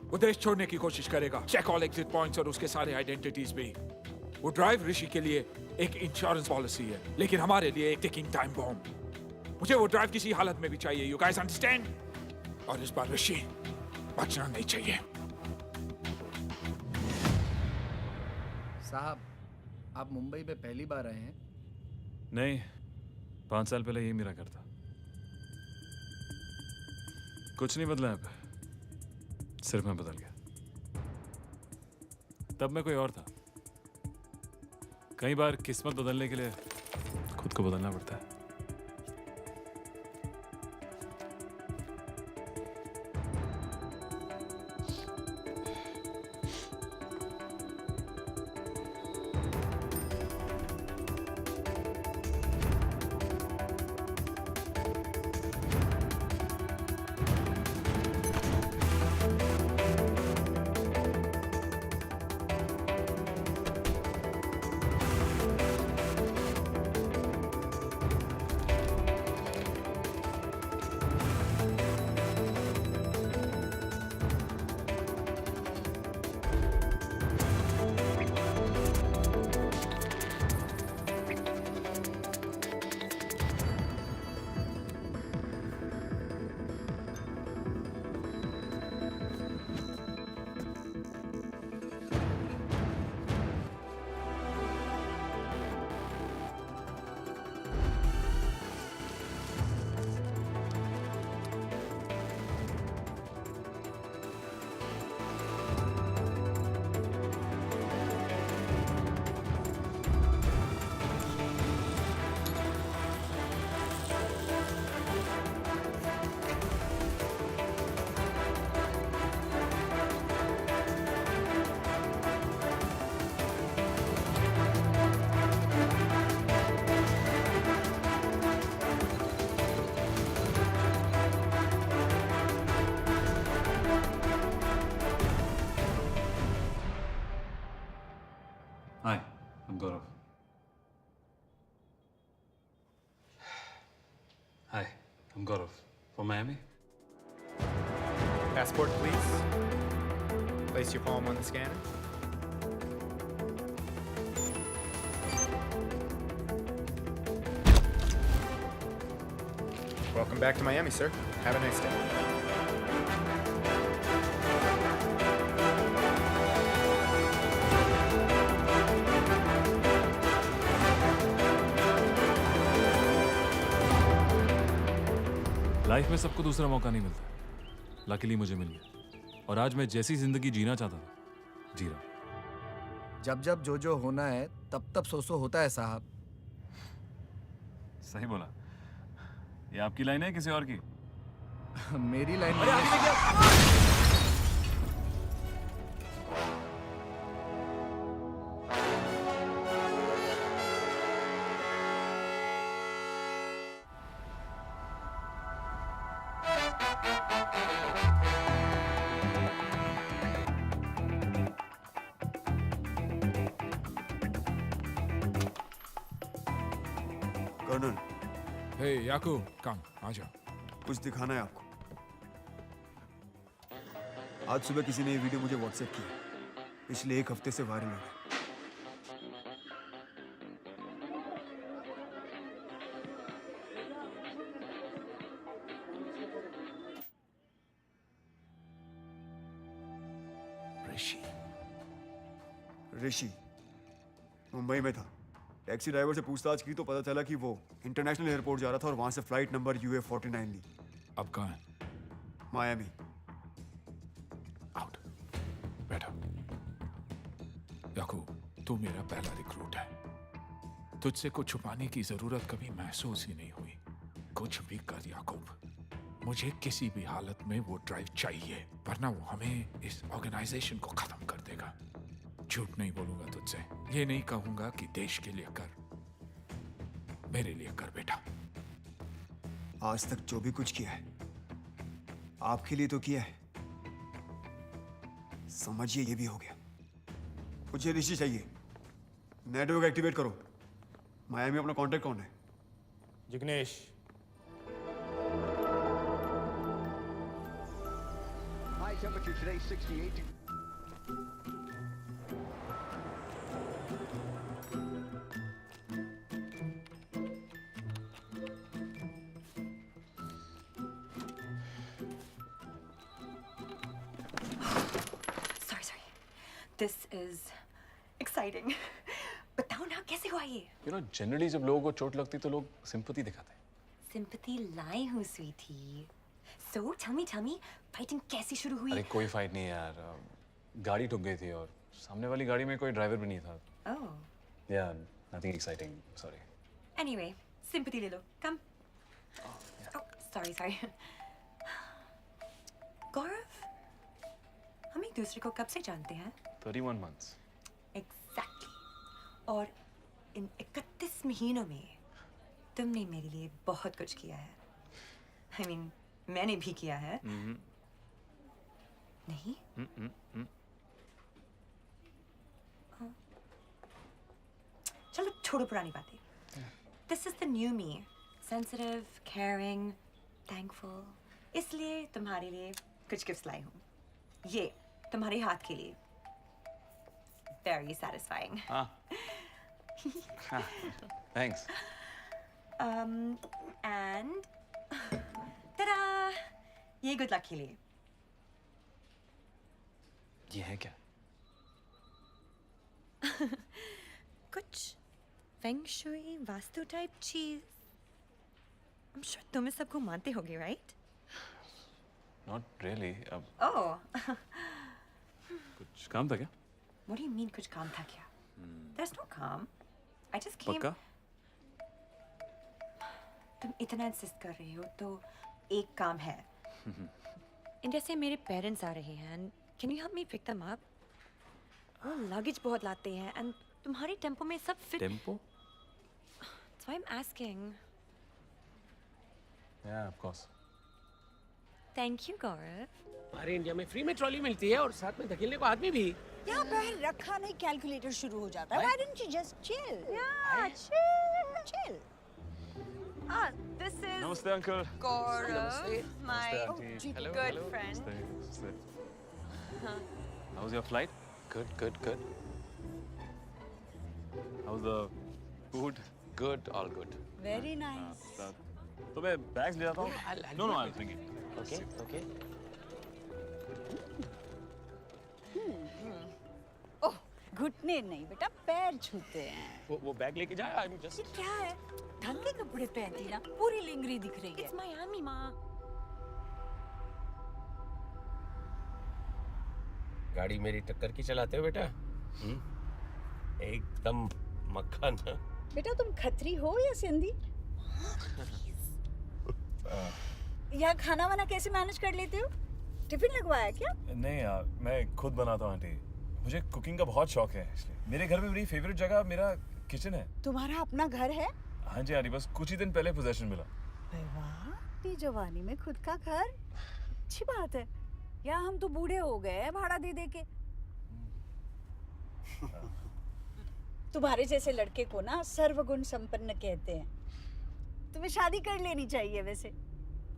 वो देश छोड़ने की कोशिश करेगा. चेक ऑल एग्जिट पॉइंट्स और उसके सारे आइडेंटिटीज भी. वो ड्राइव ऋषि के लिए एक इंश्योरेंस पॉलिसी है, लेकिन हमारे लिए एक टिकिंग टाइम बॉम्ब. मुझे वो ड्राइव किसी हालत में भी चाहिए. You guys understand? और इस बार ऋषि बचना नहीं चाहिए. साहब, आप मुंबई में पहली बार आए हैं? नहीं, 5 साल पहले यही मेरा घर था. कुछ नहीं बदला अब. सिर्फ मैं बदल गया. तब मैं कोई और था. कई बार किस्मत बदलने के लिए खुद को बदलना पड़ता है. Hi, I'm Gaurav. Hi, I'm Gaurav. From Miami? Passport, please. Place your palm on the scanner. Welcome back to Miami, sir. Have a nice day. Life में सबको दूसरा मौका नहीं मिलता. लकीली मुझे मिल गया और आज मैं जैसी जिंदगी जीना चाहता था जी रहा हूं. जब जब जो होना है तब तब सो होता है साहब. सही बोला. ये आपकी लाइन है किसी और की? मेरी लाइन अरे आगे क्या? कर्नल हे याकूब, कम आ जाओ। कुछ दिखाना है आपको। आज सुबह किसी ने ये वीडियो मुझे व्हाट्सएप किया, पिछले 1 हफ्ते से वायरल हो रहा है। ऋषि मुंबई में था। टैक्सी ड्राइवर से पूछताछ की तो पता चला कि वो इंटरनेशनल एयरपोर्ट जा रहा था और वहां से फ्लाइट नंबर UA49 ली। अब कहाँ है? मायामी। आउट, बैठो। याकूब, तू मेरा पहला रिक्रूट है। तुझसे कुछ छुपाने की जरूरत कभी महसूस ही नहीं हुई। कुछ भी कर याकूब, मुझे किसी भी हालत में वो ड्राइव चाहिए, वरना वो हमें इस ऑर्गेनाइजेशन को खत्म कर देगा। झूठ नहीं बोलूंगा तुझसे, ये नहीं कहूंगा कि देश के लिए कर, मेरे लिए कर बेटा। आज तक जो भी कुछ किया है आपके लिए तो किया है, समझिए ये भी हो गया। मुझे ऋषि चाहिए। नेटवर्क एक्टिवेट करो। मायामी अपना कांटेक्ट कौन है? Jignesh. High temperature today 68. Sorry. This is exciting. बताओ ना कैसे हुआ ये? You know, generally जब लोगों को चोट लगती तो लोग sympathy दिखाते हैं। Sympathy लाई हूँ Sweety. So tell me, fighting कैसे शुरू हुई? अरे कोई फाइट नहीं है यार, गाड़ी ठुक गई थी और सामने वाली गाड़ी में कोई ड्राइवर भी नहीं था। Oh. Yeah, nothing exciting. Sorry. Anyway, sympathy ले लो. Come. Oh, sorry. गौरव, हम एक दूसरे को कब से जानते हैं? 31 months. Exactly. और इन 31 महीनों में तुमने मेरे लिए बहुत कुछ किया है। I mean, मैंने भी किया है। नहीं? चलो छोड़ो पुरानी बातें। This is the new me. Sensitive, caring, thankful. इसलिए तुम्हारे लिए कुछ गिफ्ट्स लाई हूँ। ये तुम्हारे हाथ के लिए। Very satisfying. Thanks. And ta-da! ये good luck के लिए। ये है क्या? कुछ फेंग शुई वास्तु टाइप चीज। I'm sure तुम इस सबको मानते होगे, right? Not really. अब Oh. कुछ काम था क्या? What do you mean कुछ काम था क्या? There's no काम. I just came. पक्का? तुम इतना इंसिस्ट कर रहे हो तो एक काम है। इंडिया से मेरे पेरेंट्स आ रहे हैं and can you help me pick them up? वो लगेज बहुत लाते हैं and तुम्हारे टेम्पो में सब fit. Tempo? That's why I'm asking. Yeah, of course. Thank you, Gaurav. हमारे इंडिया में फ्री में ट्रॉली मिलती है और साथ में धकेलने को आदमी भी। यहाँ पर रखा नहीं कैलकुलेटर शुरू हो जाता है। Why don't you just chill? Yeah, chill. This is Namaste, uncle. Gaurav, my Namaste, auntie. good friend. Namaste. How's your flight? Good. How's the food? Good, all good. Very nice. तो मैं bags ले आता हूँ। No, I'll bring it. Okay. ओह, घुटने नहीं बेटा, पैर छूते हैं। वो बैग लेके जा। I'm just. ये क्या है? ढंग के कपड़े पहनती ना, पूरी लिंगरी दिख रही है। It's Miami, माँ। गाड़ी मेरी टक्कर की चलाते हो बेटा? एकदम मक्खन। बेटा तुम खत्री हो या सिंधी? यहाँ खाना वाना कैसे मैनेज कर लेते हो? टिफिन लगवाया क्या? नहीं यार, मैं खुद बनाता हूँ आंटी। मुझे कुकिंग का बहुत शौक है, इसलिए मेरे घर में मेरी फेवरेट जगह मेरा किचन है। तुम्हारा अपना घर है? हाँ जी आंटी, बस कुछ ही दिन पहले पोजेशन मिला। वाह, इतनी जवानी में खुद का घर, अच्छी बात है। यहाँ हम तो बूढ़े हो गए हैं भाड़ा दे के। तुम्हारे जैसे लड़के को ना सर्वगुण संपन्न कहते हैं। तुम्हें शादी कर लेनी चाहिए वैसे।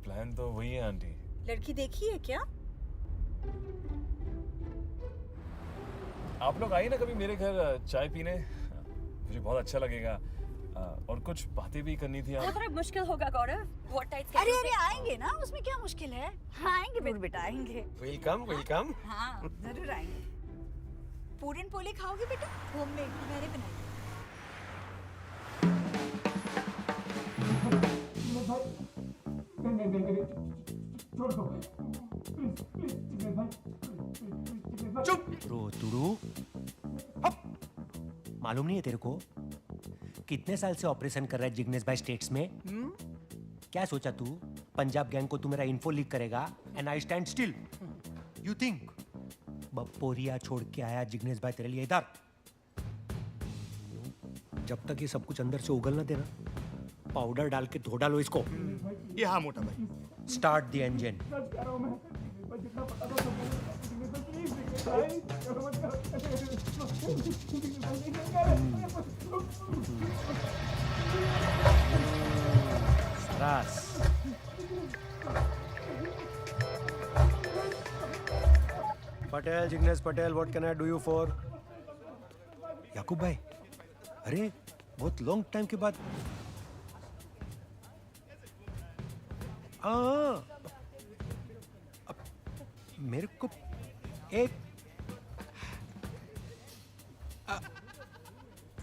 प्लान तो वही है आंटी। लड़की देखी है क्या? आप लोग आइए ना कभी मेरे घर चाय पीने, मुझे बहुत अच्छा लगेगा। और कुछ बातें भी करनी थी। वो थोड़ा मुश्किल होगा गौरव। What tight अरे अरे आएंगे ना, उसमें क्या मुश्किल है? हाँ आएंगे मेरे बेटा, आएंगे। Welcome welcome. हाँ जरूर आएंगे। पूरन पोली खाओगे बेटा? होममेड मैंने बनाई। चुप रोतुड़ू। मालूम नहीं है तेरे को कितने साल से ऑपरेशन कर रहा है जिग्नेश भाई स्टेट्स में? क्या सोचा तू पंजाब गैंग को तू मेरा इन्फो लीक करेगा and I stand still? You think बपोरिया छोड़ के आया जिग्नेश भाई तेरे लिए इधर? जब तक ये सब कुछ अंदर से उगल ना देना, पाउडर डाल के धो डालो इसको। ये हाँ मोटा भाई। Start the engine. Ras. Patel, Jignesh Patel, what can I do you for? याकूब भाई, अरे बहुत लॉन्ग टाइम के बाद। मेरे को एक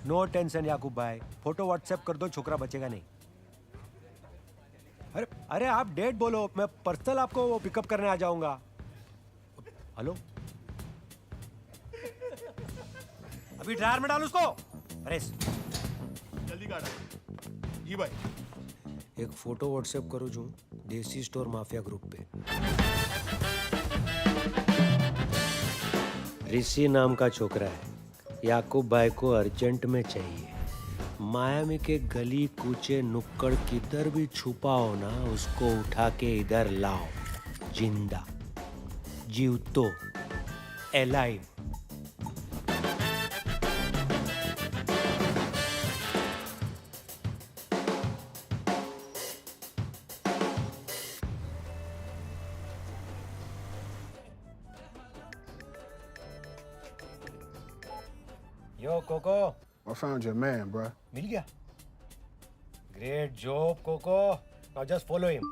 नो टेंशन याकूब भाई, फोटो व्हाट्सएप कर दो, छोकरा बचेगा नहीं। अरे अरे आप डेट बोलो, मैं पर्सनल आपको वो पिकअप करने आ जाऊंगा। हेलो, अभी ड्रायर में डाल उसको। अरे जल्दी काटा। जी भाई। एक फोटो व्हाट्सएप करो जो देसी स्टोर माफिया ग्रुप पे। ऋषि नाम का छोकरा है, याकूब भाई को अर्जेंट में चाहिए। मायामी के गली कूचे नुक्कड़ किधर भी छुपा हो ना, उसको उठा के इधर लाओ, जिंदा जीवतो alive. Yo, Coco. I found your man, bruh. मिल गया? Great job, Coco. Now just follow him.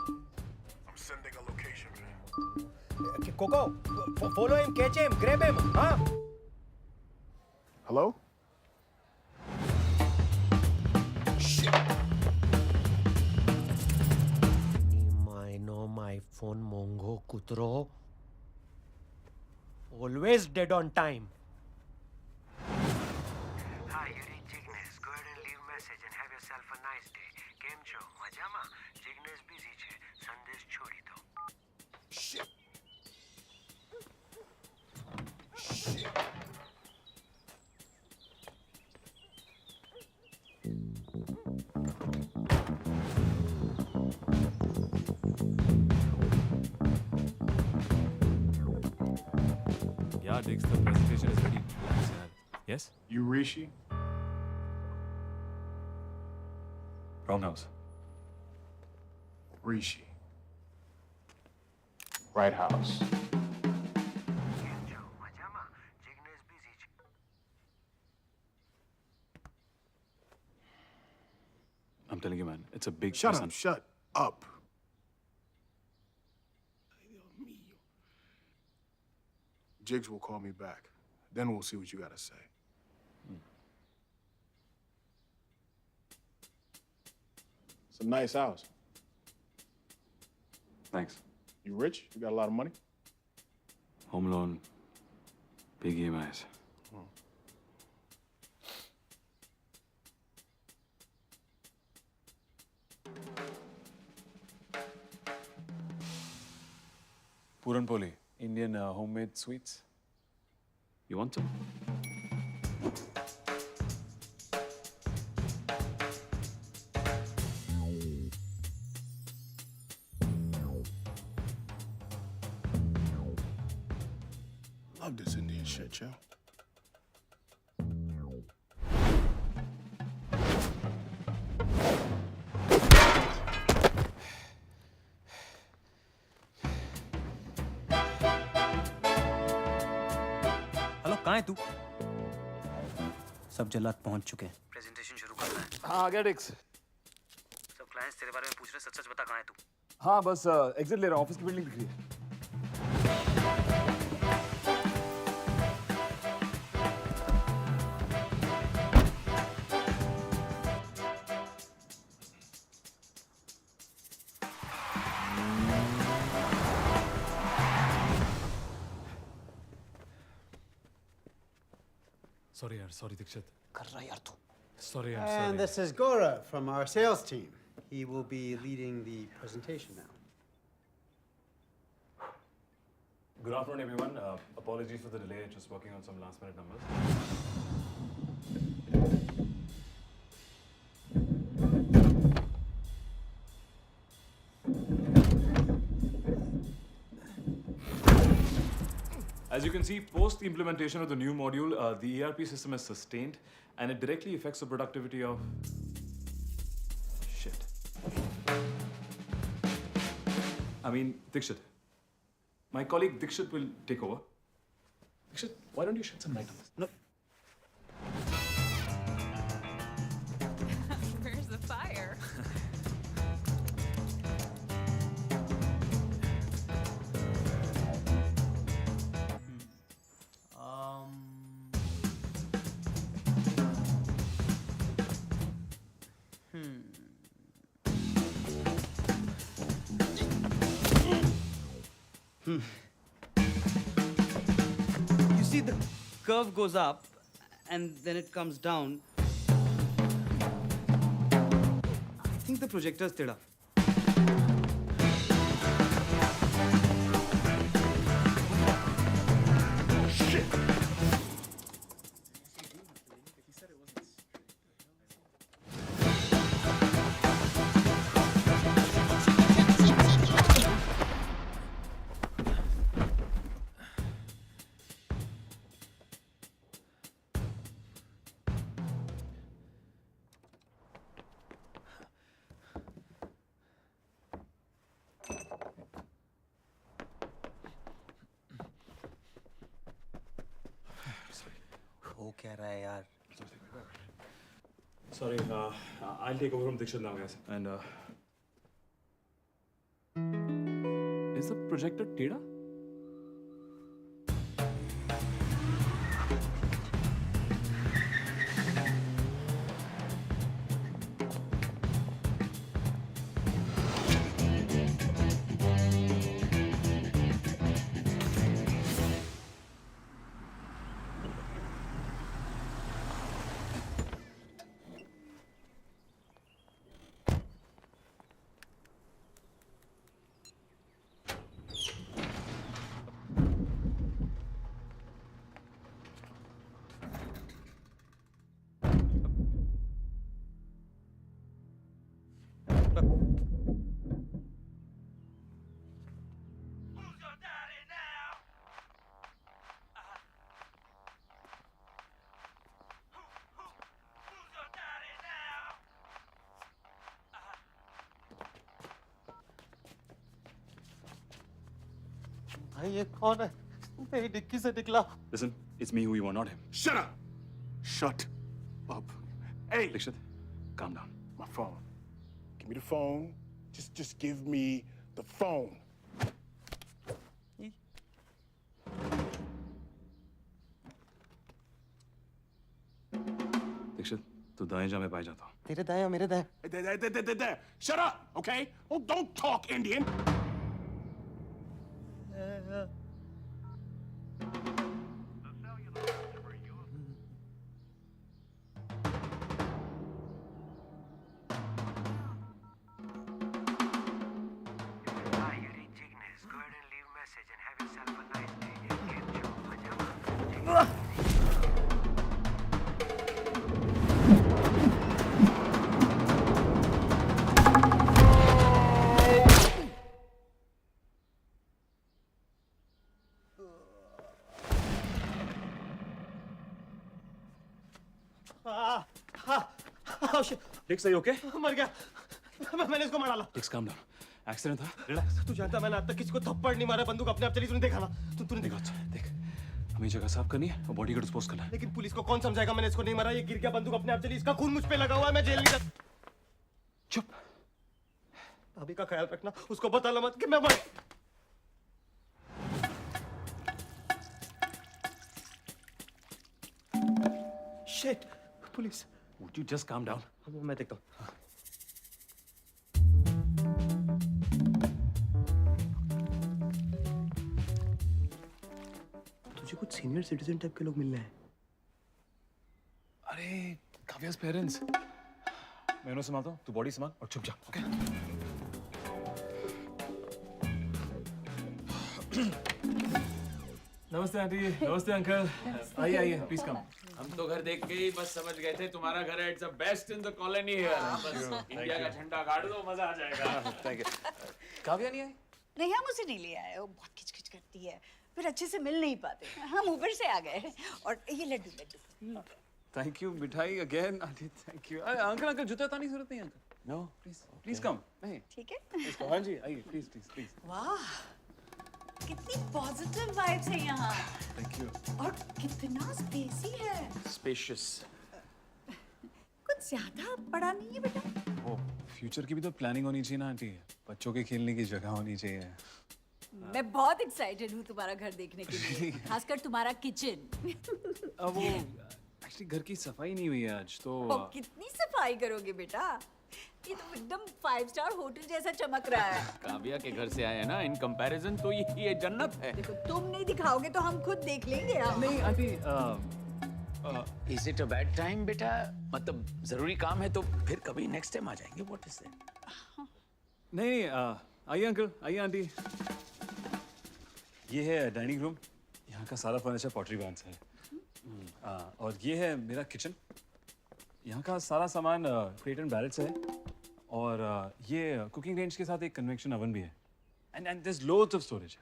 I'm sending a location, man. Coco, follow him, catch him, grab him, huh? Hello? Shit. My phone, Mongo Kutro. Always dead on time. Hi, you reached Jignesh. Go ahead and leave message and have yourself a nice day. કેમ છો? મજામાં? Jignesh busy છે. સંદેશ છોડી દો. Shit. Shit. Yeah, Diggs, the presentation is ready. Yes? You Rishi? Wrong house. Rishi. Right house. કેમ છો? મજામાં? Jignesh busy છે. I'm telling you, man, it's a big Shut up, shut up. Jigs will call me back. Then we'll see what you gotta say. It's a nice house. Thanks. You rich? You got a lot of money? Home loan, big EMIs. Puran Poli, Indian homemade sweets. You want some? Love this Indian shit, yo. कहाँ है तू? सब जल्लाद पहुंच चुके हैं। Presentation शुरू करना है। हाँ आ गया डिक्स। सब क्लाइंट्स तेरे बारे में पूछ रहे हैं, सच-सच बता कहाँ है तू? हाँ बस एग्जिट ले रहा हूँ, ऑफिस की बिल्डिंग दिख रही है। Sorry यार, sorry दीक्षित। कर रहा यार तू। Sorry, I'm And sorry. this is Gaurav from our sales team. He will be leading the presentation now. Good afternoon, everyone. Apologies for the delay. Just working on some last-minute numbers. As you can see, post the implementation of the new module, the ERP system is sustained, and it directly affects the productivity of... Shit. I mean, Dikshit. My colleague Dikshit will take over. Dikshit, why don't you shed some light on this? No. Where's the fire? You see, the curve goes up and then it comes down. I think the projector's teda. Shit! हो क्या रहा है यार? Sorry, I'll take over from Dikshit now, guys. And is the projector Teda? भाई ये कौन है? मेरी डिक्की से निकला। Listen, it's me who you want, not him. Shut up! Shut up. Hey! Dikshit, calm down. My phone. Give me the phone. Just give me the phone. Dikshit, तू दाएं जा मैं बाएं जाता हूँ. तेरे दाएं मेरे दाएं. There. Shut up, okay? Oh, don't talk Indian. Hi, you reached Ignis. Go ahead and leave a message and have yourself a nice day. Game show. Majama. Dix, are you okay? मर गया. मैंने इसको मार डाला. Dix, calm down. Accident था? Relax. तू जानता है मैंने आज तक किसी को थप्पड़ नहीं मारा, बंदूक अपने आप चली, तूने देखा ना? तूने देखा? अच्छा, देख. हमें जगह साफ करनी है और बॉडी को डिस्पोज करना है। लेकिन पुलिस को कौन समझाएगा मैंने इसको नहीं मारा? ये गिर गया बंदूक अपने आप चली, इसका खून मुझ पे लगा हुआ है, मैं जेल नहीं जा। चुप। भाभी का ख्याल रखना, उसको बताना मत कि मैं मर। Shit, police. Would you just calm down? मैं देखता हूँ। तुझे कुछ सीनियर सिटीजन टाइप के लोग मिल रहे हैं। अरे काव्या's पेरेंट्स। मैं उन्हें संभालता हूँ, तू बॉडी संभाल और चुप जा, ओके? नमस्ते आंटी, नमस्ते अंकल। आइए आइए, प्लीज कम। हम तो घर देख के ही बस समझ गए थे तुम्हारा घर है, it's the best in the colony here. बस इंडिया का झंडा गाड़ दो, मजा आ जाएगा। Thank you. काव्या नहीं आई? नहीं, हम उसे नहीं ले आए, वो बहुत खिचखिच करती है, फिर अच्छे से मिल नहीं पाते। हम ऊपर से आ गए और ये लड्डू लड्डू। थैंक यू, मिठाई अगेन आंटी, थैंक यू। अरे अंकल अंकल जूता तानी जरूरत नहीं uncle. No please please come. नहीं ठीक है। Please come. हाँ जी आइए, प्लीज प्लीज प्लीज। वाह, कितनी पॉजिटिव वाइब्स है यहाँ। Thank you. और कितना स्पेसी है। स्पेशियस। कुछ ज्यादा बड़ा नहीं है बेटा। वो फ्यूचर की भी तो प्लानिंग होनी चाहिए ना आंटी, बच्चों के खेलने की जगह होनी चाहिए। मैं बहुत एक्साइटेड हूँ तुम्हारा घर देखने के लिए, खासकर तुम्हारा किचन। अब वो एक्चुअली घर की सफाई नहीं हुई है आज तो। कितनी सफाई करोगे बेटा? ये तो एकदम 5 स्टार होटल जैसा चमक रहा है। काव्या के घर से आए हैं ना, इन कंपैरिजन तो ये जन्नत है। देखो, तुम नहीं दिखाओगे तो हम खुद देख लेंगे। नहीं aunty, is it a bad time बेटा? मतलब जरूरी काम है तो फिर कभी नेक्स्ट टाइम आ जाएंगे। What is that? नहीं आइए अंकल, आइए आंटी। ये है डाइनिंग रूम, यहाँ का सारा फर्नीचर पॉटरी ब्रांड से है। और ये है मेरा किचन, यहाँ का सारा सामान क्रेट एंड बैरल से है। और ये कुकिंग रेंज के साथ एक कन्वेक्शन ओवन भी है। And there is loads of storage.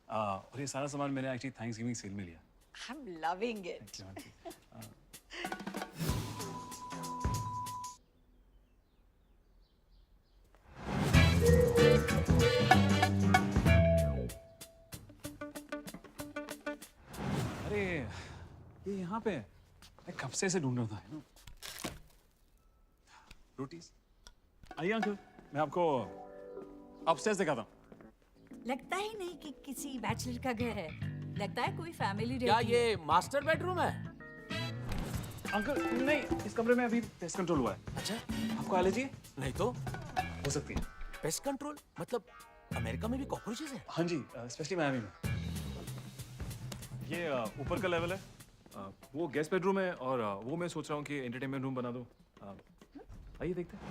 और ये सारा सामान मैंने एक्चुअली थैंक्सगिविंग सेल में लिया। I'm loving it. अरे ये यहाँ पे मैं कब से इसे ढूंढ रहा था, ना? रोटीज। आइए अंकल, मैं आपको अपस्टेयर्स दिखाता हूँ। लगता ही नहीं कि किसी बैचलर का घर है, लगता है कोई फैमिली रहती क्या है। ये मास्टर बेडरूम है? अंकल नहीं, इस कमरे में अभी पेस्ट कंट्रोल हुआ है। अच्छा, आपको एलर्जी है? नहीं तो हो सकती है। पेस्ट कंट्रोल मतलब अमेरिका में भी कॉकरोचेस है? हाँ जी, स्पेशली मियामी में। ये ऊपर का लेवल है, वो गेस्ट बेडरूम है, और वो मैं सोच रहा हूँ कि एंटरटेनमेंट रूम बना दो। आइए देखते हैं।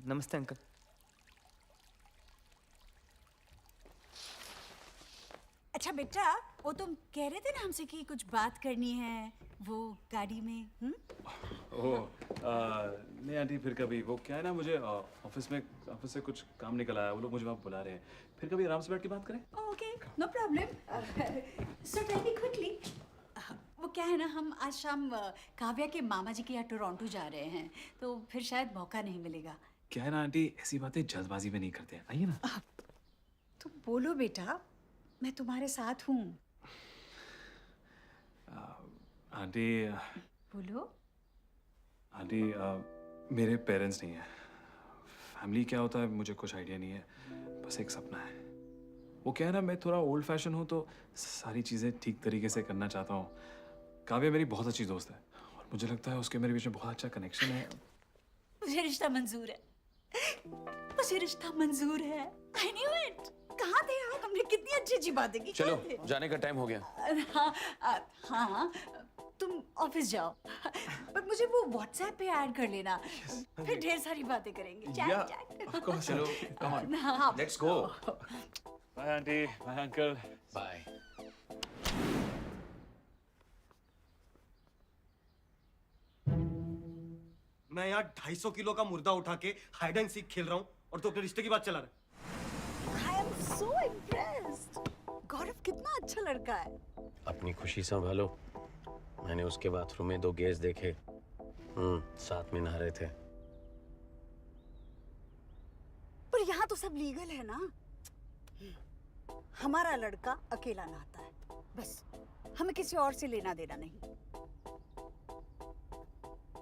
नमस्ते अंकल। अच्छा बेटा, वो तुम कह रहे थे ना हमसे कि कुछ बात करनी है वो गाड़ी में। ओह नहीं आंटी, फिर कभी। वो क्या है ना, मुझे ऑफिस से कुछ काम निकल आया, वो लोग मुझे वहाँ बुला रहे हैं। फिर कभी आराम से बैठ के बात करें। Okay, no problem. So tell me quickly, वो क्या है ना, हम आज शाम काव्या के मामा जी के यहाँ टोरंटो जा रहे हैं, तो फिर शायद मौका नहीं मिलेगा। क्या है ना आंटी, ऐसी बातें जल्दबाजी में नहीं करते हैं। आइए ना। तुम बोलो बेटा, मैं तुम्हारे साथ हूँ। आंटी बोलो। आंटी मेरे पेरेंट्स नहीं है। फैमिली क्या होता है मुझे कुछ आइडिया नहीं है, बस एक सपना है। वो क्या है ना, मैं थोड़ा ओल्ड फैशन हूँ तो सारी चीज़ें ठीक तरीके से करना चाहता हूँ। काव्या मेरी बहुत अच्छी दोस्त है और मुझे लगता है उसके मेरे बीच में बहुत अच्छा कनेक्शन है। मुझे रिश्ता मंजूर है, मुझे रिश्ता मंजूर है। I knew it। कहाँ थे हमने कितनी अच्छी अच्छी बातें की। चलो, जाने का टाइम हो गया। हाँ, तुम ऑफिस जाओ पर मुझे वो व्हाट्सएप पे ऐड कर लेना फिर ढेर सारी बातें करेंगे चैट चलो come on. हाँ Let's go. Bye auntie, bye uncle. Bye. मैं यहाँ 250 किलो का मुर्दा उठा के हाइड एंड सीक खेल रहा हूँ और तू अपने रिश्ते की बात चला रहा आई एम सो इम्प्रेस्ड गौरव कितना अच्छा लड़का है अपनी खुशी संभालो मैंने उसके बाथरूम में 2 गेस देखे साथ में नहा रहे थे पर यहाँ तो सब लीगल है ना हमारा लड़का अकेला नहाता है बस हमें किसी और से लेना देना नहीं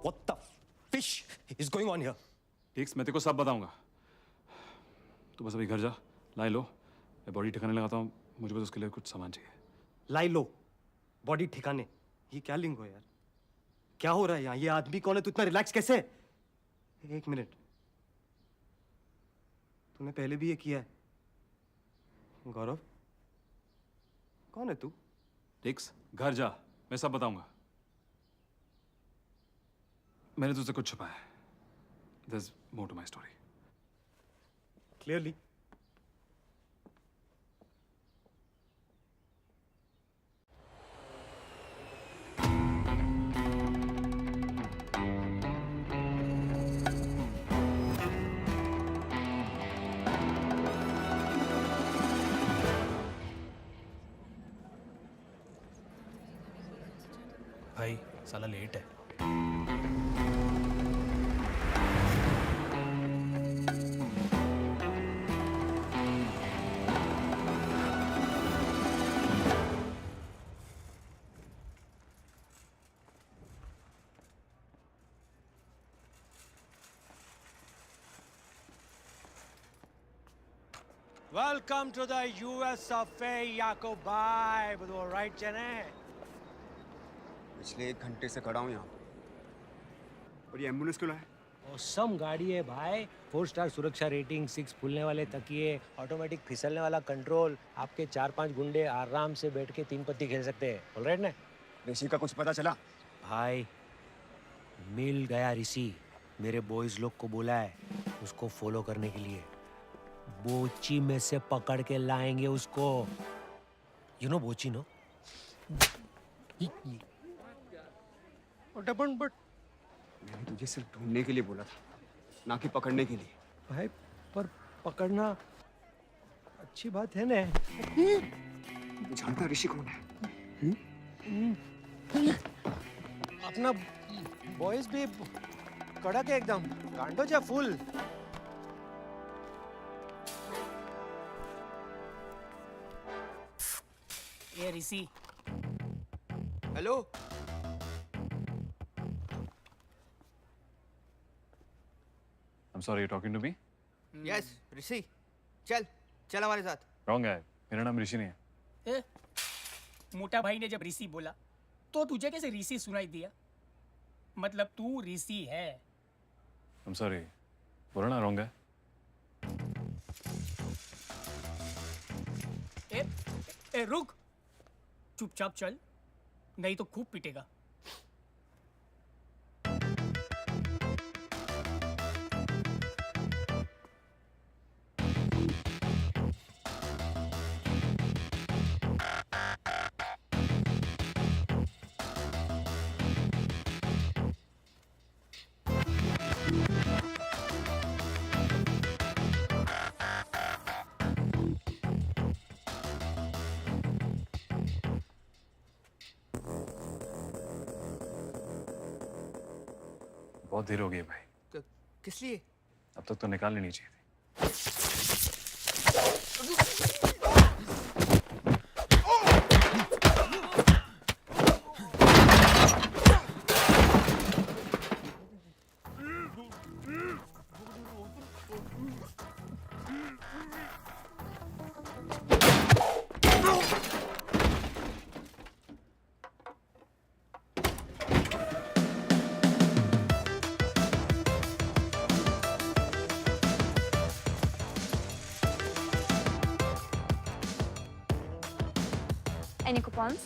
What the fish is going on here? ठीक मैं तेरे को सब बताऊंगा तू बस अभी घर जा लाई लो मैं बॉडी ठिकाने लगाता हूँ मुझे बस उसके लिए कुछ सामान चाहिए लाई लो बॉडी ठिकाने ये क्या लिंग हो यार क्या हो रहा है यहाँ ये आदमी कौन है तू इतना रिलैक्स कैसे है 1 मिनट तूने पहले भी ये किया है गौरव कौन है तू ठीक घर जा मैं सब बताऊंगा मैंने तुझसे कुछ छुपाया है There's more to my story. Clearly. भाई साला लेट है Welcome to the US of A, Yakubai. But all right, Jenny. पिछले 1 घंटे से खड़ा हूँ यहाँ और ये एम्बुलेंस क्यों लाए सम गाड़ी है भाई 4 स्टार सुरक्षा रेटिंग 6 फूलने वाले तकिए ऑटोमेटिक फिसलने वाला कंट्रोल आपके 4-5 गुंडे आराम से बैठ के 3 पत्ती खेल सकते हैं ऑलराइट ना ऋषि का कुछ पता चला भाई मिल गया ऋषि मेरे बॉयज लोग को बोला है उसको फॉलो करने के लिए बोची में से पकड़ के लाएंगे उसको you know Bochi no but मैंने तुझे सिर्फ ढूंढने के लिए बोला था ना कि पकड़ने के लिए भाई पर पकड़ना अच्छी बात है ना तू जानता ऋषि कौन है अपना बॉयज भी कड़क है एकदम कांडो जा फुल ये Rishi hello I'm sorry, you're talking to me? Yes Rishi चल चल हमारे साथ Wrong guy. मेरा नाम ऋषि नहीं है ए, मोटा भाई ने जब ऋषि बोला तो तुझे कैसे ऋषि सुनाई दिया मतलब तू ऋषि है I'm sorry. बोला ना wrong guy. ए रुक चुपचाप चल नहीं तो खूब पिटेगा बहुत देर हो गई है भाई किस लिए अब तक तो निकाल लेनी चाहिए थी Any coupons?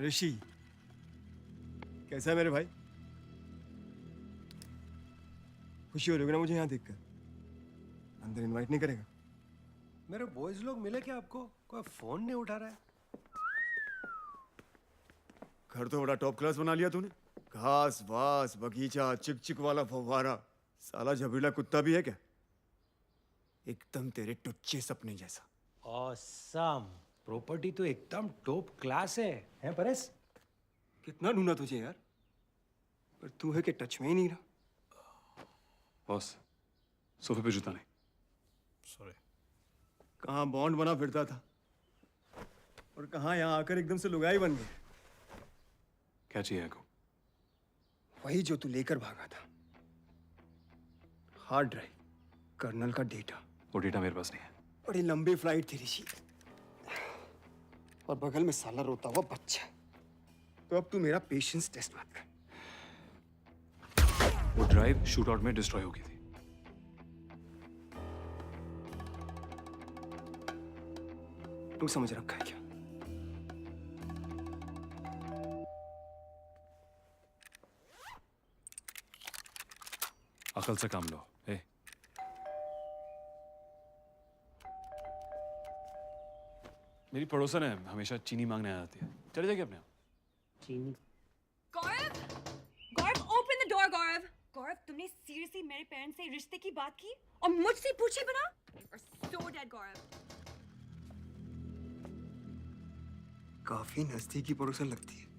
ऋषि, कैसा है मेरे भाई? खुशी हो रही होगी ना मुझे यहाँ देखकर? अंदर इनवाइट नहीं करेगा? मेरे बॉयज लोग मिले क्या आपको? कोई फोन नहीं उठा रहा है। घर तो बड़ा टॉप क्लास बना लिया तूने। घास वास, बगीचा, चिक चिक वाला फव्वारा। साला झबरीला कुत्ता भी है क्या? एकदम तेरे टुच्चे सपने जैसा। ऑसम। प्रॉपर्टी तो एकदम टॉप क्लास है, हैं परेश? कितना ढूंढा तुझे यार, पर तू है कि टच में ही नहीं रहा। बॉस, सोफे पे जूता नहीं। सॉरी। कहाँ बॉन्ड बना फिरता था और कहाँ यहाँ आकर एकदम से लुगाई बन गए। क्या चाहिए आपको? वही जो तू लेकर भागा था, हार्ड ड्राइव, कर्नल का डेटा। वो डेटा मेरे पास नहीं है। बड़ी लंबी फ्लाइट थी ऋषि, और बगल में साला रोता हुआ बच्चा। तो अब तू मेरा पेशेंस टेस्ट मत कर। वो ड्राइव शूटआउट में डिस्ट्रॉय हो गई थी। तू समझ रखा है क्या? अकल से काम लो। ए, मेरी पड़ोसन है, हमेशा चीनी मांगने आ जाती है। चले जाइए अपने आप। चीनी? गौरव, गौरव, ओपन द डोर। गौरव, गौरव, तुमने सीरियसली मेरे पेरेंट्स से रिश्ते की बात की और मुझसे पूछे बिना? सो डेड गौरव। काफी नजदीकी पड़ोसन लगती है।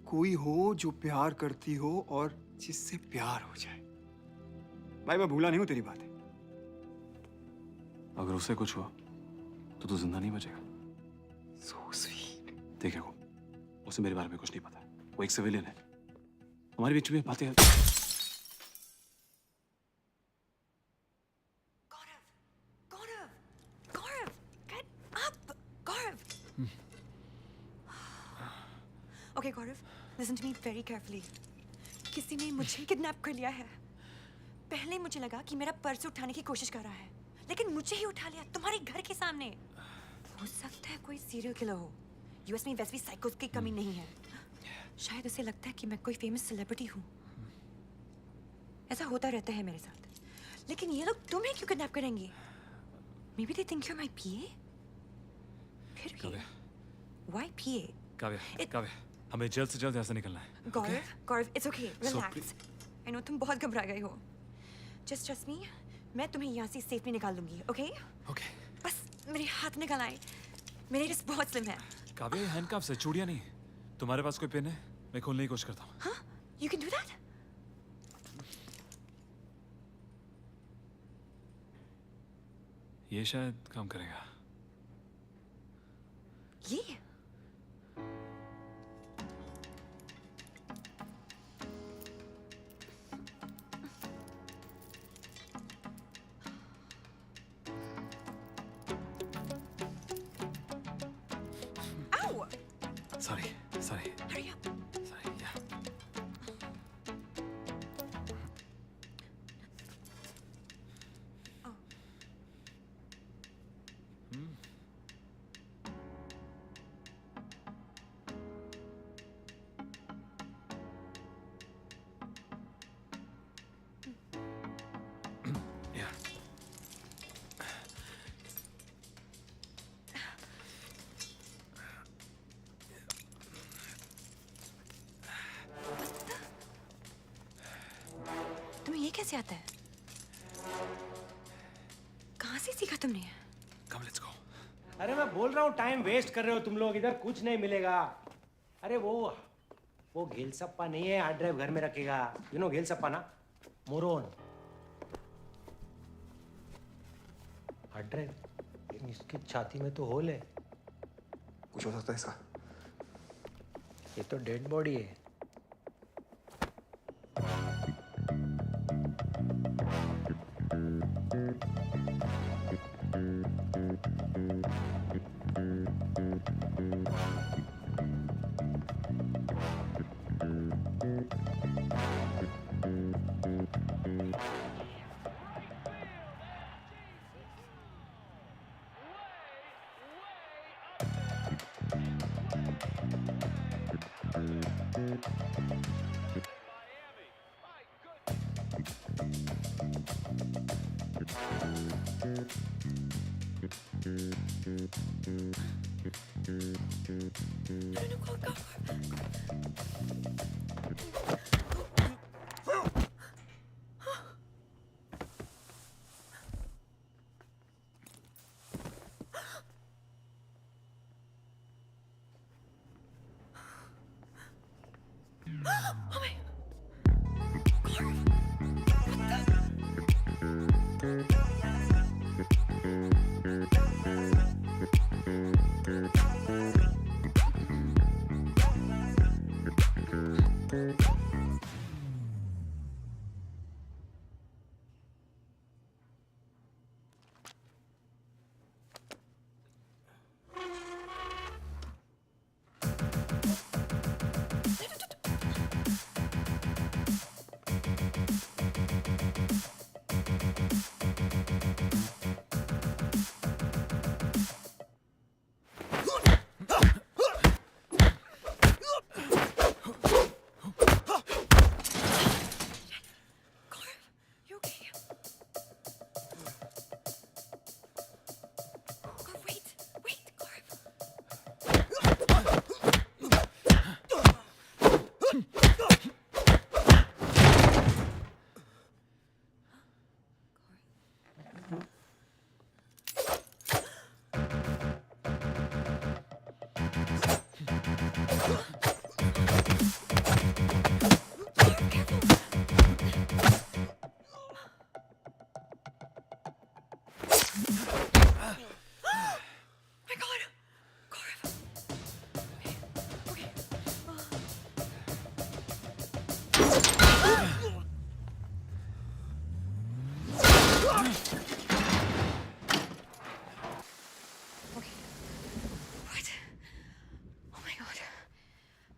कोई हो जो प्यार करती हो और जिससे प्यार हो जाए। भाई मैं भूला नहीं हूं तेरी बातें। अगर उसे कुछ हुआ तो तू जिंदा नहीं बचेगा। So sweet. देखो, उसे मेरे बारे में कुछ नहीं पता। वो एक सिविलियन है। हमारे बीच में बातें। Okay, Gaurav, listen to me very carefully. किसी ने मुझे किडनैप कर लिया है। पहले मुझे लगा कि मेरा पर्स उठाने की कोशिश कर रहा है, लेकिन मुझे ही उठा लिया तुम्हारे घर के सामने। हो सकता है कोई सीरियल किलर हो। यूएस में वैसे भी साइकोस की कमी नहीं है। शायद उसे लगता है कि मैं कोई फेमस सेलिब्रिटी हूँ। ऐसा होता रहता है मेरे साथ। लेकिन ये लोग तुम्हें क्यों किडनैप करेंगे? Maybe they think you're my PA? फिर भी why PA? काव्या, हमें जल्द से जल्द यहाँ से निकलना है। गौरव, गौरव, it's okay, So relax. I know तुम बहुत घबरा गए हो। Just trust me, मैं तुम्हें यहाँ से सेफली निकाल लूंगी, okay? Okay. बस मेरे हाथ निकल आए। मेरे रिस्ट बहुत स्लिम है। काव्या, हैंडकफ से चूड़ियाँ नहीं। तुम्हारे पास कोई पेन है? मैं खोलने की कोशिश करता हूँ। हाँ? You can do that? ये शायद काम करेगा। ये? Ow! Sorry. Hurry up. Sorry, yeah. Oh. Yeah. तुम्हें ये कैसे आता है? कहाँ से सीखा तुमने? Come, let's go. अरे मैं बोल रहा हूँ टाइम वेस्ट कर रहे हो तुम लोग, इधर कुछ नहीं मिलेगा। अरे वो घेल सप्पा नहीं है, हार्ड ड्राइव घर में रखेगा। यू नो घेल सप्पा ना? मोरोन। हार्ड ड्राइव इसकी छाती में तो होल है। कुछ हो सकता है इसका। ये तो डेड बॉडी है।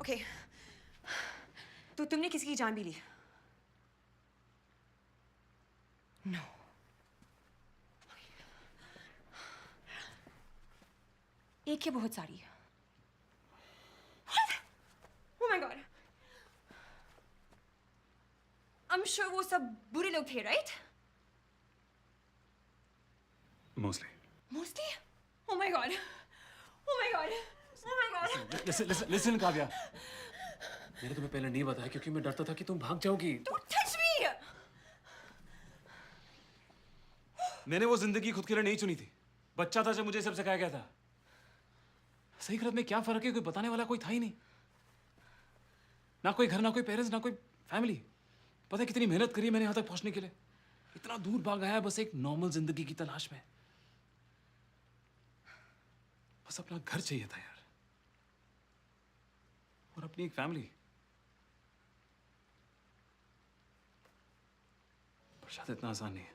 ओके तो तुमने किसी की जान भी ली? नो एक है बहुत सारी। Oh my God! I'm sure वो सब बुरे लोग थे, right? Mostly. Mostly? Oh my God! Oh my God! Oh my God! Listen, Kavya. मैंने तुम्हें पहले नहीं बताया क्योंकि मैं डरता था कि तुम भाग जाओगी। Don't touch me! मैंने वो जिंदगी खुद के लिए नहीं चुनी थी। बच्चा था जब मुझे सब सिखाया गया था। सही गलत में क्या फर्क है, कोई बताने वाला कोई था ही नहीं। ना कोई घर, ना कोई पेरेंट्स, ना कोई फैमिली। पता है कितनी मेहनत करी है मैंने यहाँ तक पहुँचने के लिए। इतना दूर भाग आया बस एक नॉर्मल जिंदगी की तलाश में। बस अपना घर चाहिए था यार, और अपनी एक फैमिली। पर शायद इतना आसान नहीं है।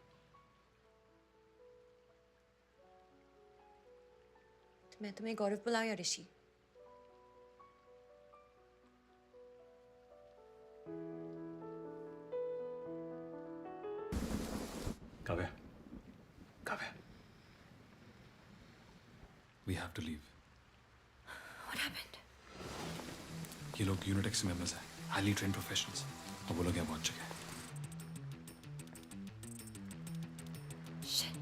तो मैं तुम्हें गौरव बुलाऊं या ऋषि? Kavya, Kavya, we have to leave. What happened? ये लोग यूनिटेक्स मेंबर्स हैं, हाईली ट्रेन प्रोफेशनल्स, और वो लोग यहाँ पहुंच चुके हैं। Shit.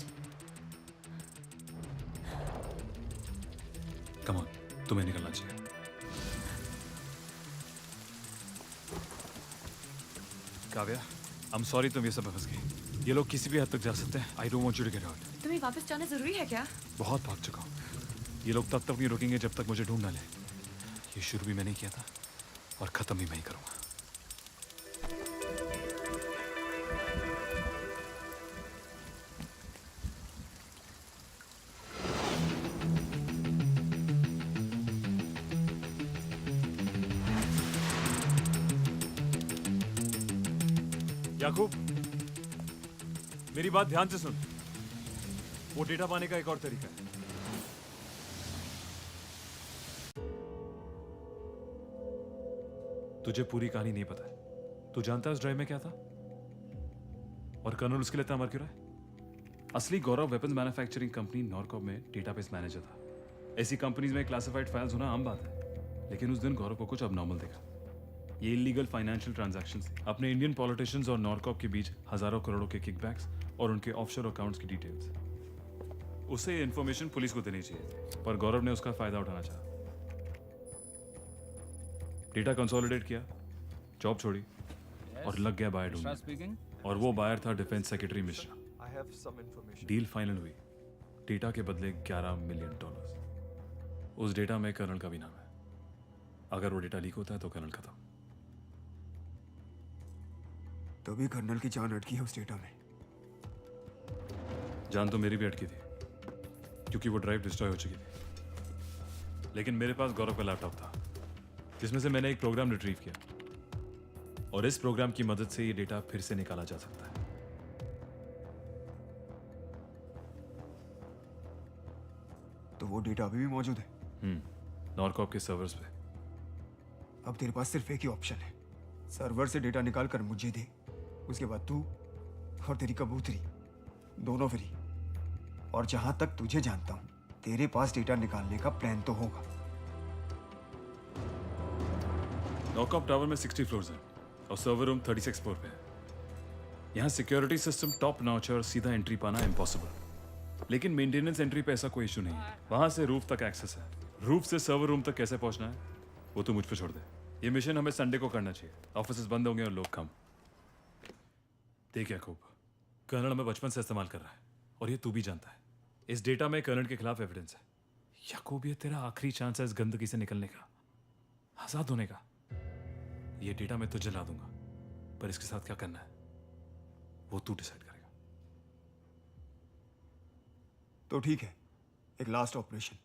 Come on, तुम्हें निकलना चाहिए। काव्या, I'm sorry तुम ये सब में फंस गई। ये लोग किसी भी हद तक जा सकते हैं। I don't want you to get hurt. तुम्हें वापस जाना जरूरी है क्या? बहुत भाग चुका हूँ। ये लोग तब तक नहीं रुकेंगे जब तक मुझे ढूंढ ना ले। ये शुरू भी मैंने किया था और खत्म भी मैं ही करूंगा। याकूब, मेरी बात ध्यान से सुन। वो डेटा पाने का एक और तरीका है। तुझे पूरी कहानी नहीं पता है। तू जानता है उस ड्राइव में क्या था? और कर्नल उसके लिए इतना मर क्यों रहा है? असली गौरव वेपन्स मैन्युफैक्चरिंग कंपनी नॉरकॉप में डेटाबेस मैनेजर था। ऐसी कंपनीज में क्लासिफाइड फाइल्स होना आम बात है, लेकिन उस दिन गौरव को कुछ अबनॉर्मल दिखा। ये इलीगल फाइनेंशियल ट्रांजैक्शंस थे, अपने इंडियन पॉलिटिशियंस और नॉरकॉप के बीच हजारों करोड़ों के किकबैक्स और उनके ऑफशोर अकाउंट्स की डिटेल्स। उसे इन्फॉर्मेशन पुलिस को देनी चाहिए, पर गौरव ने उसका फायदा उठाना चाहा। डेटा कंसोलिडेट किया, जॉब छोड़ी और लग गया बायर ढूंढने। और वो बायर था defence secretary Mishra. Deal final हुई, डेटा के बदले $11 मिलियन। उस डेटा में कर्नल का भी नाम है। अगर वो डेटा लीक होता है तो कर्नल खत्म। तभी कर्नल की जान अटकी है उस डेटा में। जान तो मेरी भी अटकी थी, क्योंकि वो ड्राइव डिस्ट्रॉय हो चुकी थी। लेकिन मेरे पास गौरव का लैपटॉप था, जिसमें से मैंने एक प्रोग्राम रिट्रीव किया, और इस प्रोग्राम की मदद से ये डेटा फिर से निकाला जा सकता है। तो वो डेटा अभी भी मौजूद है? नॉरकॉप के सर्वर्स पे। अब तेरे पास सिर्फ एक ही ऑप्शन है, सर्वर से डेटा निकाल कर मुझे दे, उसके बाद तू और तेरी कबूतरी दोनों फ्री। और जहां तक तुझे जानता हूं, तेरे पास डेटा निकालने का प्लान तो होगा। नॉरकॉप टावर में 60 फ्लोर्स हैं और सर्वर रूम 36 फ्लोर पे है। यहाँ सिक्योरिटी सिस्टम टॉप नॉच है और सीधा एंट्री पाना इम्पॉसिबल। लेकिन मेंटेनेंस एंट्री पे ऐसा कोई इशू नहीं है। वहां से रूफ तक एक्सेस है। रूफ से सर्वर रूम तक कैसे पहुंचना है वो तो मुझ पे छोड़ दे। ये मिशन हमें संडे को करना चाहिए। ऑफिसेज बंद होंगे और लोग कम। देख याकूब, कर्नल हमें बचपन से इस्तेमाल कर रहा है और ये तू भी जानता है। इस डेटा में कर्नल के खिलाफ एविडेंस है। याकूब, ये तेरा आखिरी चांस है इस गंदगी से निकलने का, आजाद होने का। ये डेटा मैं तुझे ला दूंगा, पर इसके साथ क्या करना है वो तू डिसाइड करेगा। तो ठीक है, एक लास्ट ऑपरेशन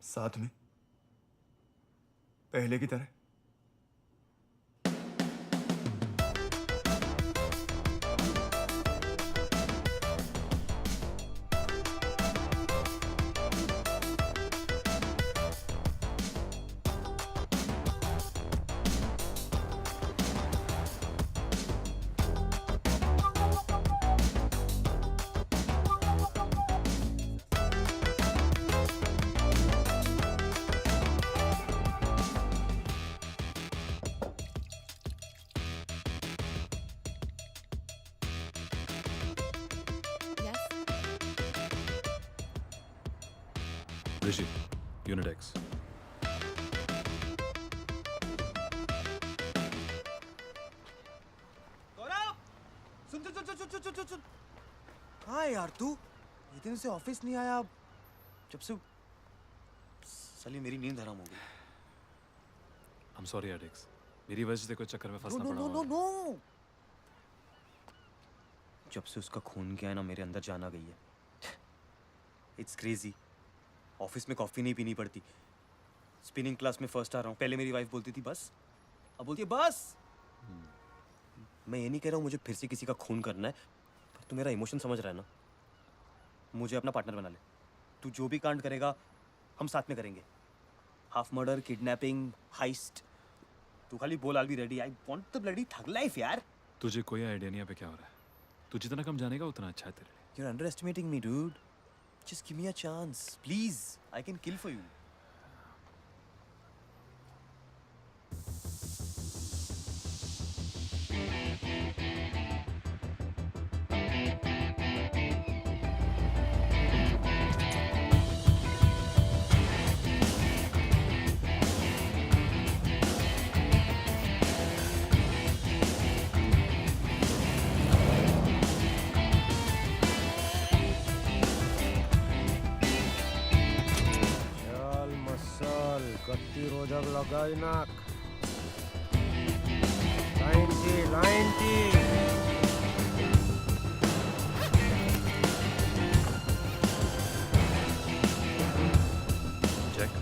साथ में, पहले की तरह। ऋषि, यूनिट एक्स। गौरव, सुन सुन सुन सुन सुन सुन सुन। हाँ यार, तू ये दिन से ऑफिस नहीं आया जब से। साली मेरी नींद हराम हो गई। I'm sorry एडेक्स, मेरी वजह से कोई चक्कर में फंसना नो पड़ा नो नो होगा। नो। जब से उसका खून गया है ना, मेरे अंदर जान आ गई है। It's crazy. ऑफिस में कॉफी नहीं पीनी पड़ती। स्पिनिंग क्लास में फर्स्ट आ रहा हूँ। पहले मेरी वाइफ बोलती थी बस, अब बोलती है बस। मैं ये नहीं कह रहा हूँ मुझे फिर से किसी का खून करना है, पर तू मेरा इमोशन समझ रहा है ना। मुझे अपना पार्टनर बना ले। तू जो भी कांड करेगा हम साथ में करेंगे। Half murder, kidnapping, heist. तू खाली बोल, I be ready. I want the bloody thug life यार। तुझे कोई आइडिया नहीं है पे क्या हो रहा है। तू जितना कम जानेगा उतना अच्छा है तेरे लिए। You're underestimating me, dude. Just give me a chance, please. I can kill for you. चल मसल गत्ती रोजक लगाई नाक। लाइन टी check.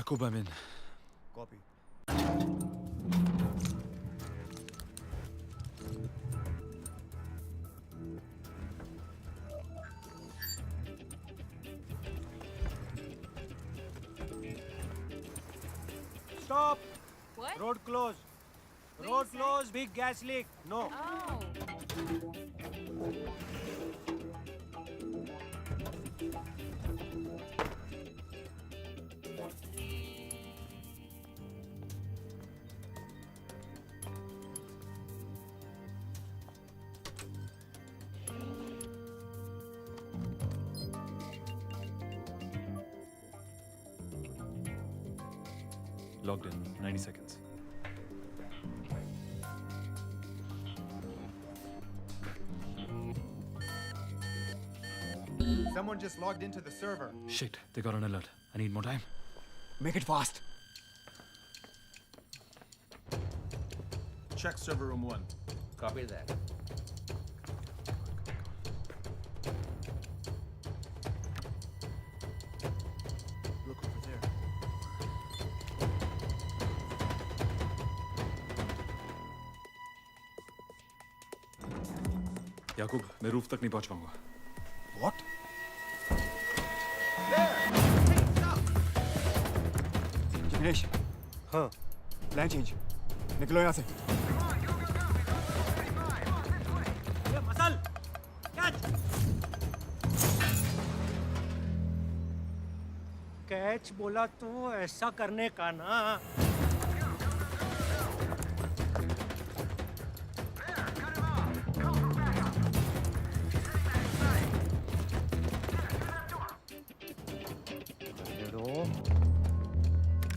Yakub, I'm in. Copy. Stop! What? Road closed. Road closed, big gas leak. No. Oh. Logged in. 90 seconds. Someone just logged into the server. Shit, they got an alert. I need more time. Make it fast. Check server room 1. Copy that. Look over there. याकूब, मैं roof तक नहीं पहुंच पाऊंगा. What? Jignesh. हाँ. Plan change. निकलो यहाँ से. ये मसल! कैच! कैच बोला तो ऐसा करने का ना.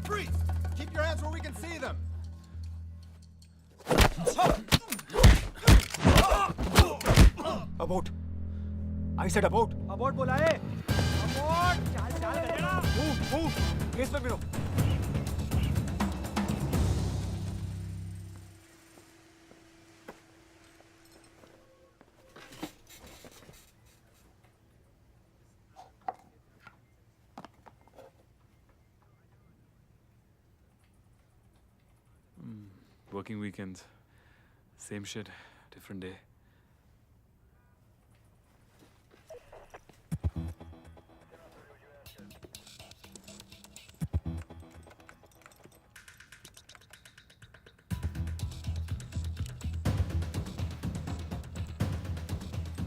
Freeze! Keep your hands where we can see them. About. I said about. About बोला है. अबॉट! चाल चाल गधेड़ा. Move. केस पे मिलो. Working weekend. Same shit, different day.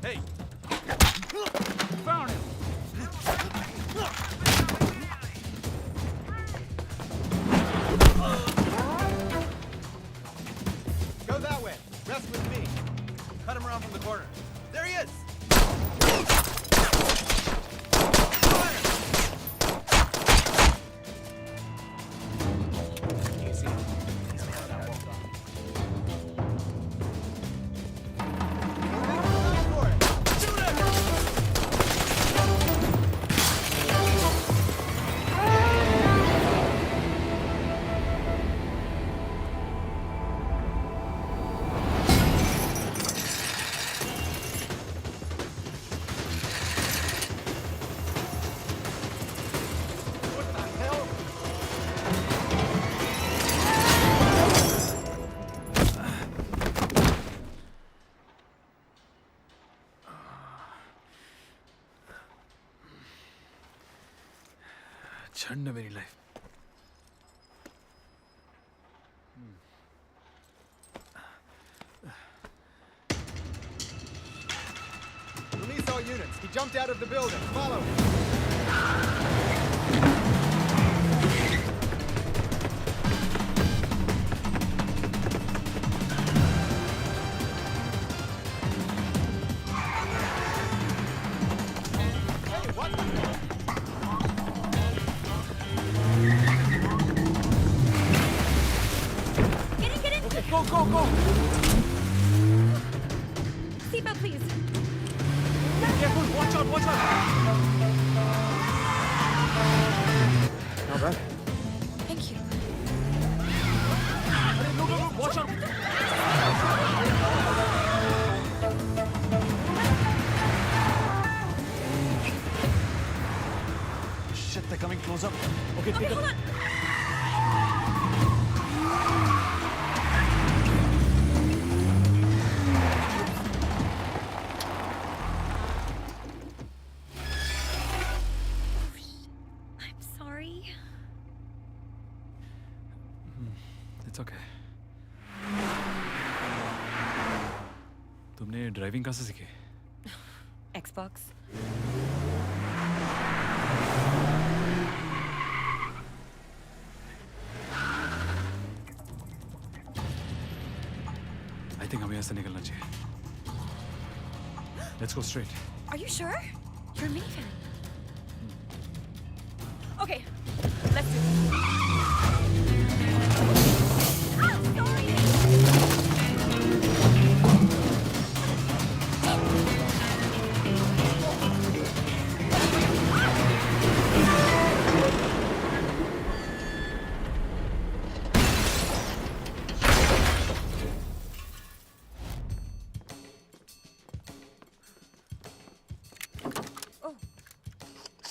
Hey! Found him. Go that way. Rest with me. Cut him around from the corner. There he is! छंड मेरी life. Release all units. He jumped out of the building. Follow him. Hey, what the? Get in! Okay, go! Seatbelt, please. Careful, watch out! Not bad. Thank you. Go, watch out! Shit, they're coming close up. Okay, Okay, hold on. It's okay. तुमने driving कहाँ से सीखी? Xbox. I think हमें यहाँ से निकलना चाहिए। Let's go straight. Are you sure? You're a mini fan. Okay, let's do it.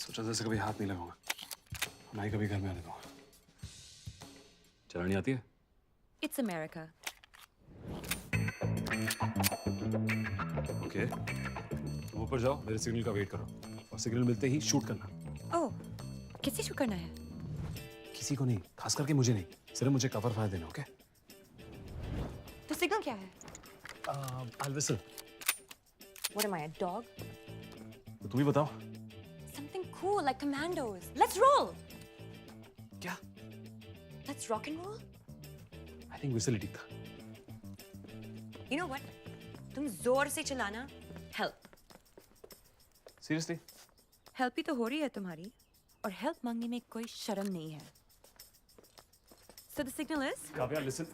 सोचा जैसे कभी हाथ नहीं लगाऊंगा, ना ही कभी घर में आने दूंगा। चलानी आती है? It's America. ओके, ऊपर जाओ, मेरे सिग्नल का वेट करो और सिग्नल मिलते ही शूट करना। Oh, किससे शूट करना है? किसी को नहीं, खास करके मुझे नहीं, सिर्फ मुझे कवर फायर देना। ओके? तो सिग्नल क्या है? I'll whistle. What am I, a dog? तो तुम ही बताओ। Something cool like commandos. Let's roll. क्या? Let's rock and roll. I think whistle ही ठीक था। You know what? तुम जोर से चलाना। Help. Seriously? Help ही तो हो रही है तुम्हारी, और help मांगने में कोई शर्म नहीं है। So the signal is? Kavya, listen.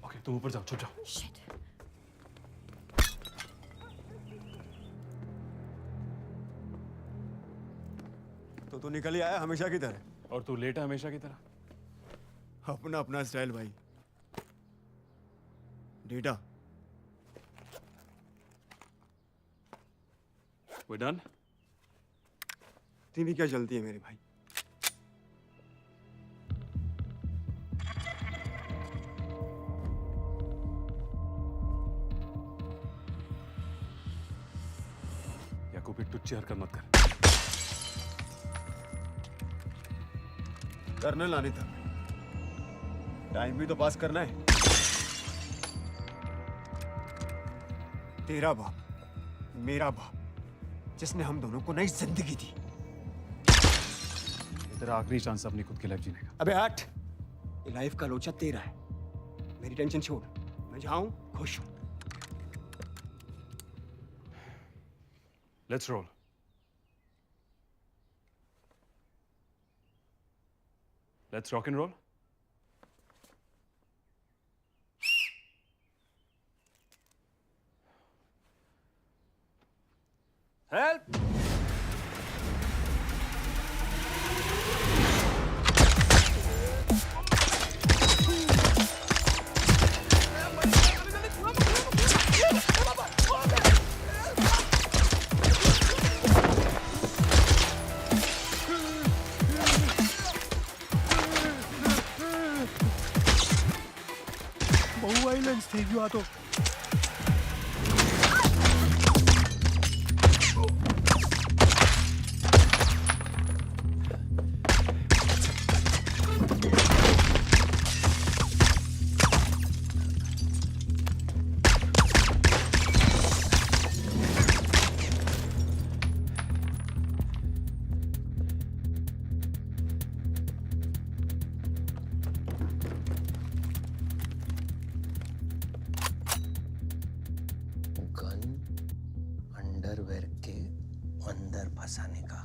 Okay, तुम ऊपर जाओ, छुप जाओ। Shit. तो तू निकल ही आया हमेशा की तरह। और तू लेट है हमेशा की तरह। अपना अपना स्टाइल भाई। डेटा। We're done? टीवी क्या चलती है मेरे भाई? याकूब, एक टुच्ची हरकत मत कर। करने लाने था, टाइम भी तो पास करना है। तेरा बाप, मेरा बाप, जिसने हम दोनों को नई जिंदगी दी। तेरा आखिरी चांस अपनी खुद की लाइफ जीने का। अबे हट, ये लाइफ का लोचा तेरा है, मेरी टेंशन छोड़। मैं जाऊं, खुश हूं। Let's roll. Let's rock and roll. Help! बहु वायलेंस થઈ ગયો આ તો। गन अंडरवेयर के अंदर फंसाने का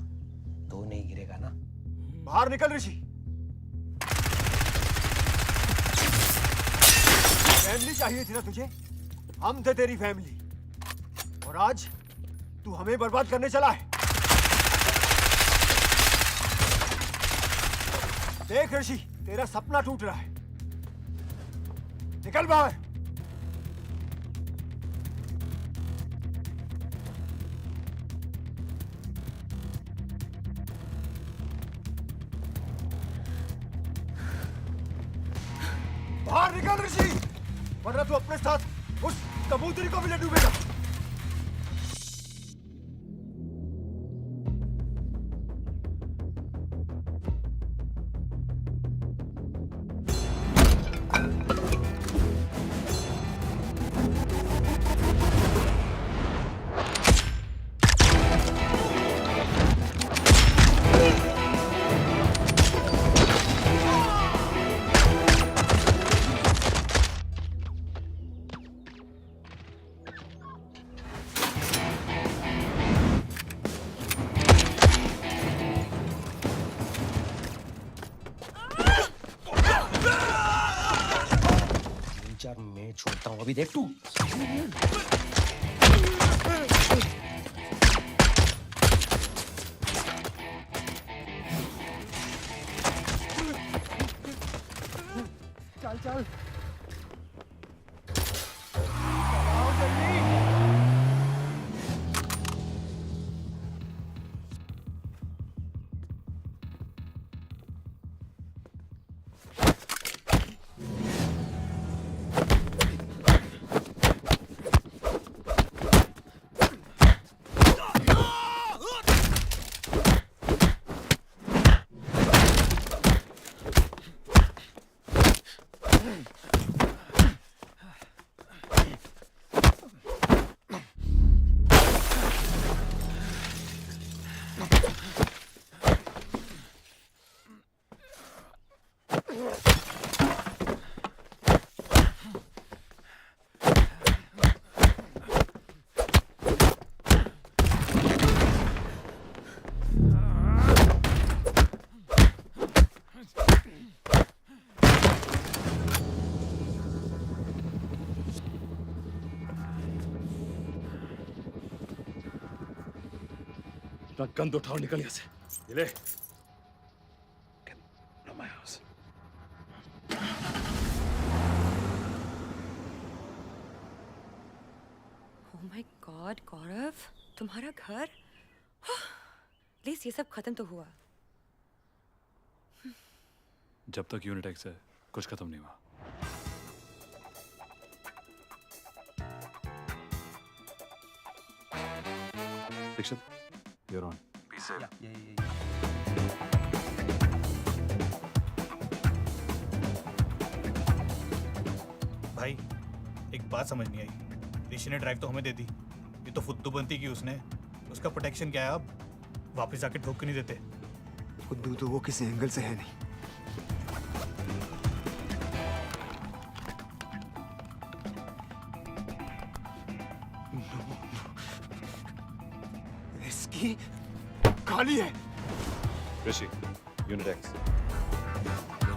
तो नहीं गिरेगा ना? बाहर निकल ऋषि। फैमिली चाहिए थी ना तुझे? हम थे तेरी फैमिली, और आज तू हमें बर्बाद करने चला है। देख ऋषि, तेरा सपना टूट रहा है। निकल बाहर। बाहर निकल ऋषि, वरना तू अपने साथ उस कबूतरी को भी ले डूबेगा। हूँ अभी देख तू। चल चल अपना गंद उठाओ, निकल यहाँ से। ये ले। Get out of my house. Oh my God, गौरव, तुम्हारा घर? प्लीज ये सब खत्म तो हुआ। जब तक यूनिटेक्स है कुछ खत्म नहीं हुआ। Dixit, you're on. Be safe. भाई एक बात समझ नहीं आई, ऋषि ने ड्राइव तो हमें दे दी, ये तो फुद्दू बनती की उसने। उसका प्रोटेक्शन क्या है? अब वापस जाके ठोक क्यों नहीं देते? खुद्दू तो वो किसी एंगल से है नहीं। इसकी खाली है। ऋषि, यूनिटेक्स।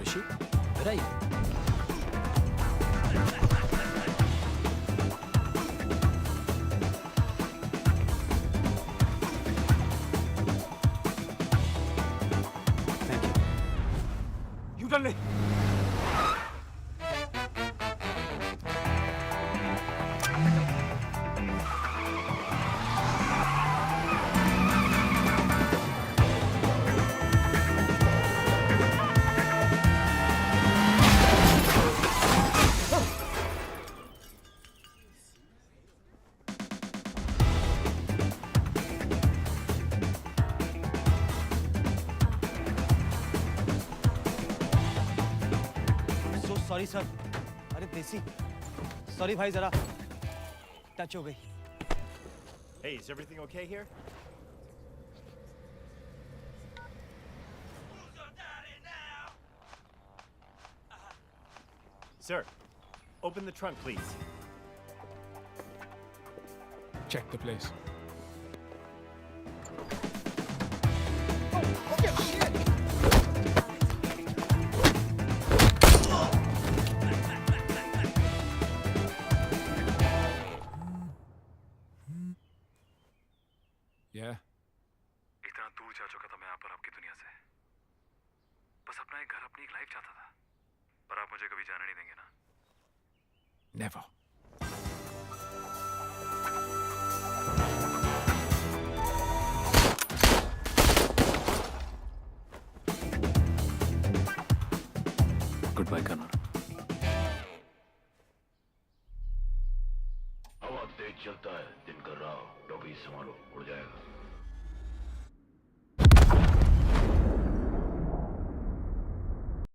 ऋषि, where are you? U-turn ले। Sorry sir. अरे देसी, सॉरी भाई, जरा टच हो गई। Hey, is everything okay here? Sir, open the trunk, please. Check the place. Yeah. इतना दूर जा चुका था मैं यहाँ पर आपकी दुनिया से। बस अपना एक घर, अपनी एक लाइफ चाहता था। पर आप मुझे कभी जाने नहीं देंगे ना? Never. Goodbye, Connor. हवा तेज चलता है, दिन कर रहा हो, टोपी संभालो, उड़ जाएगा।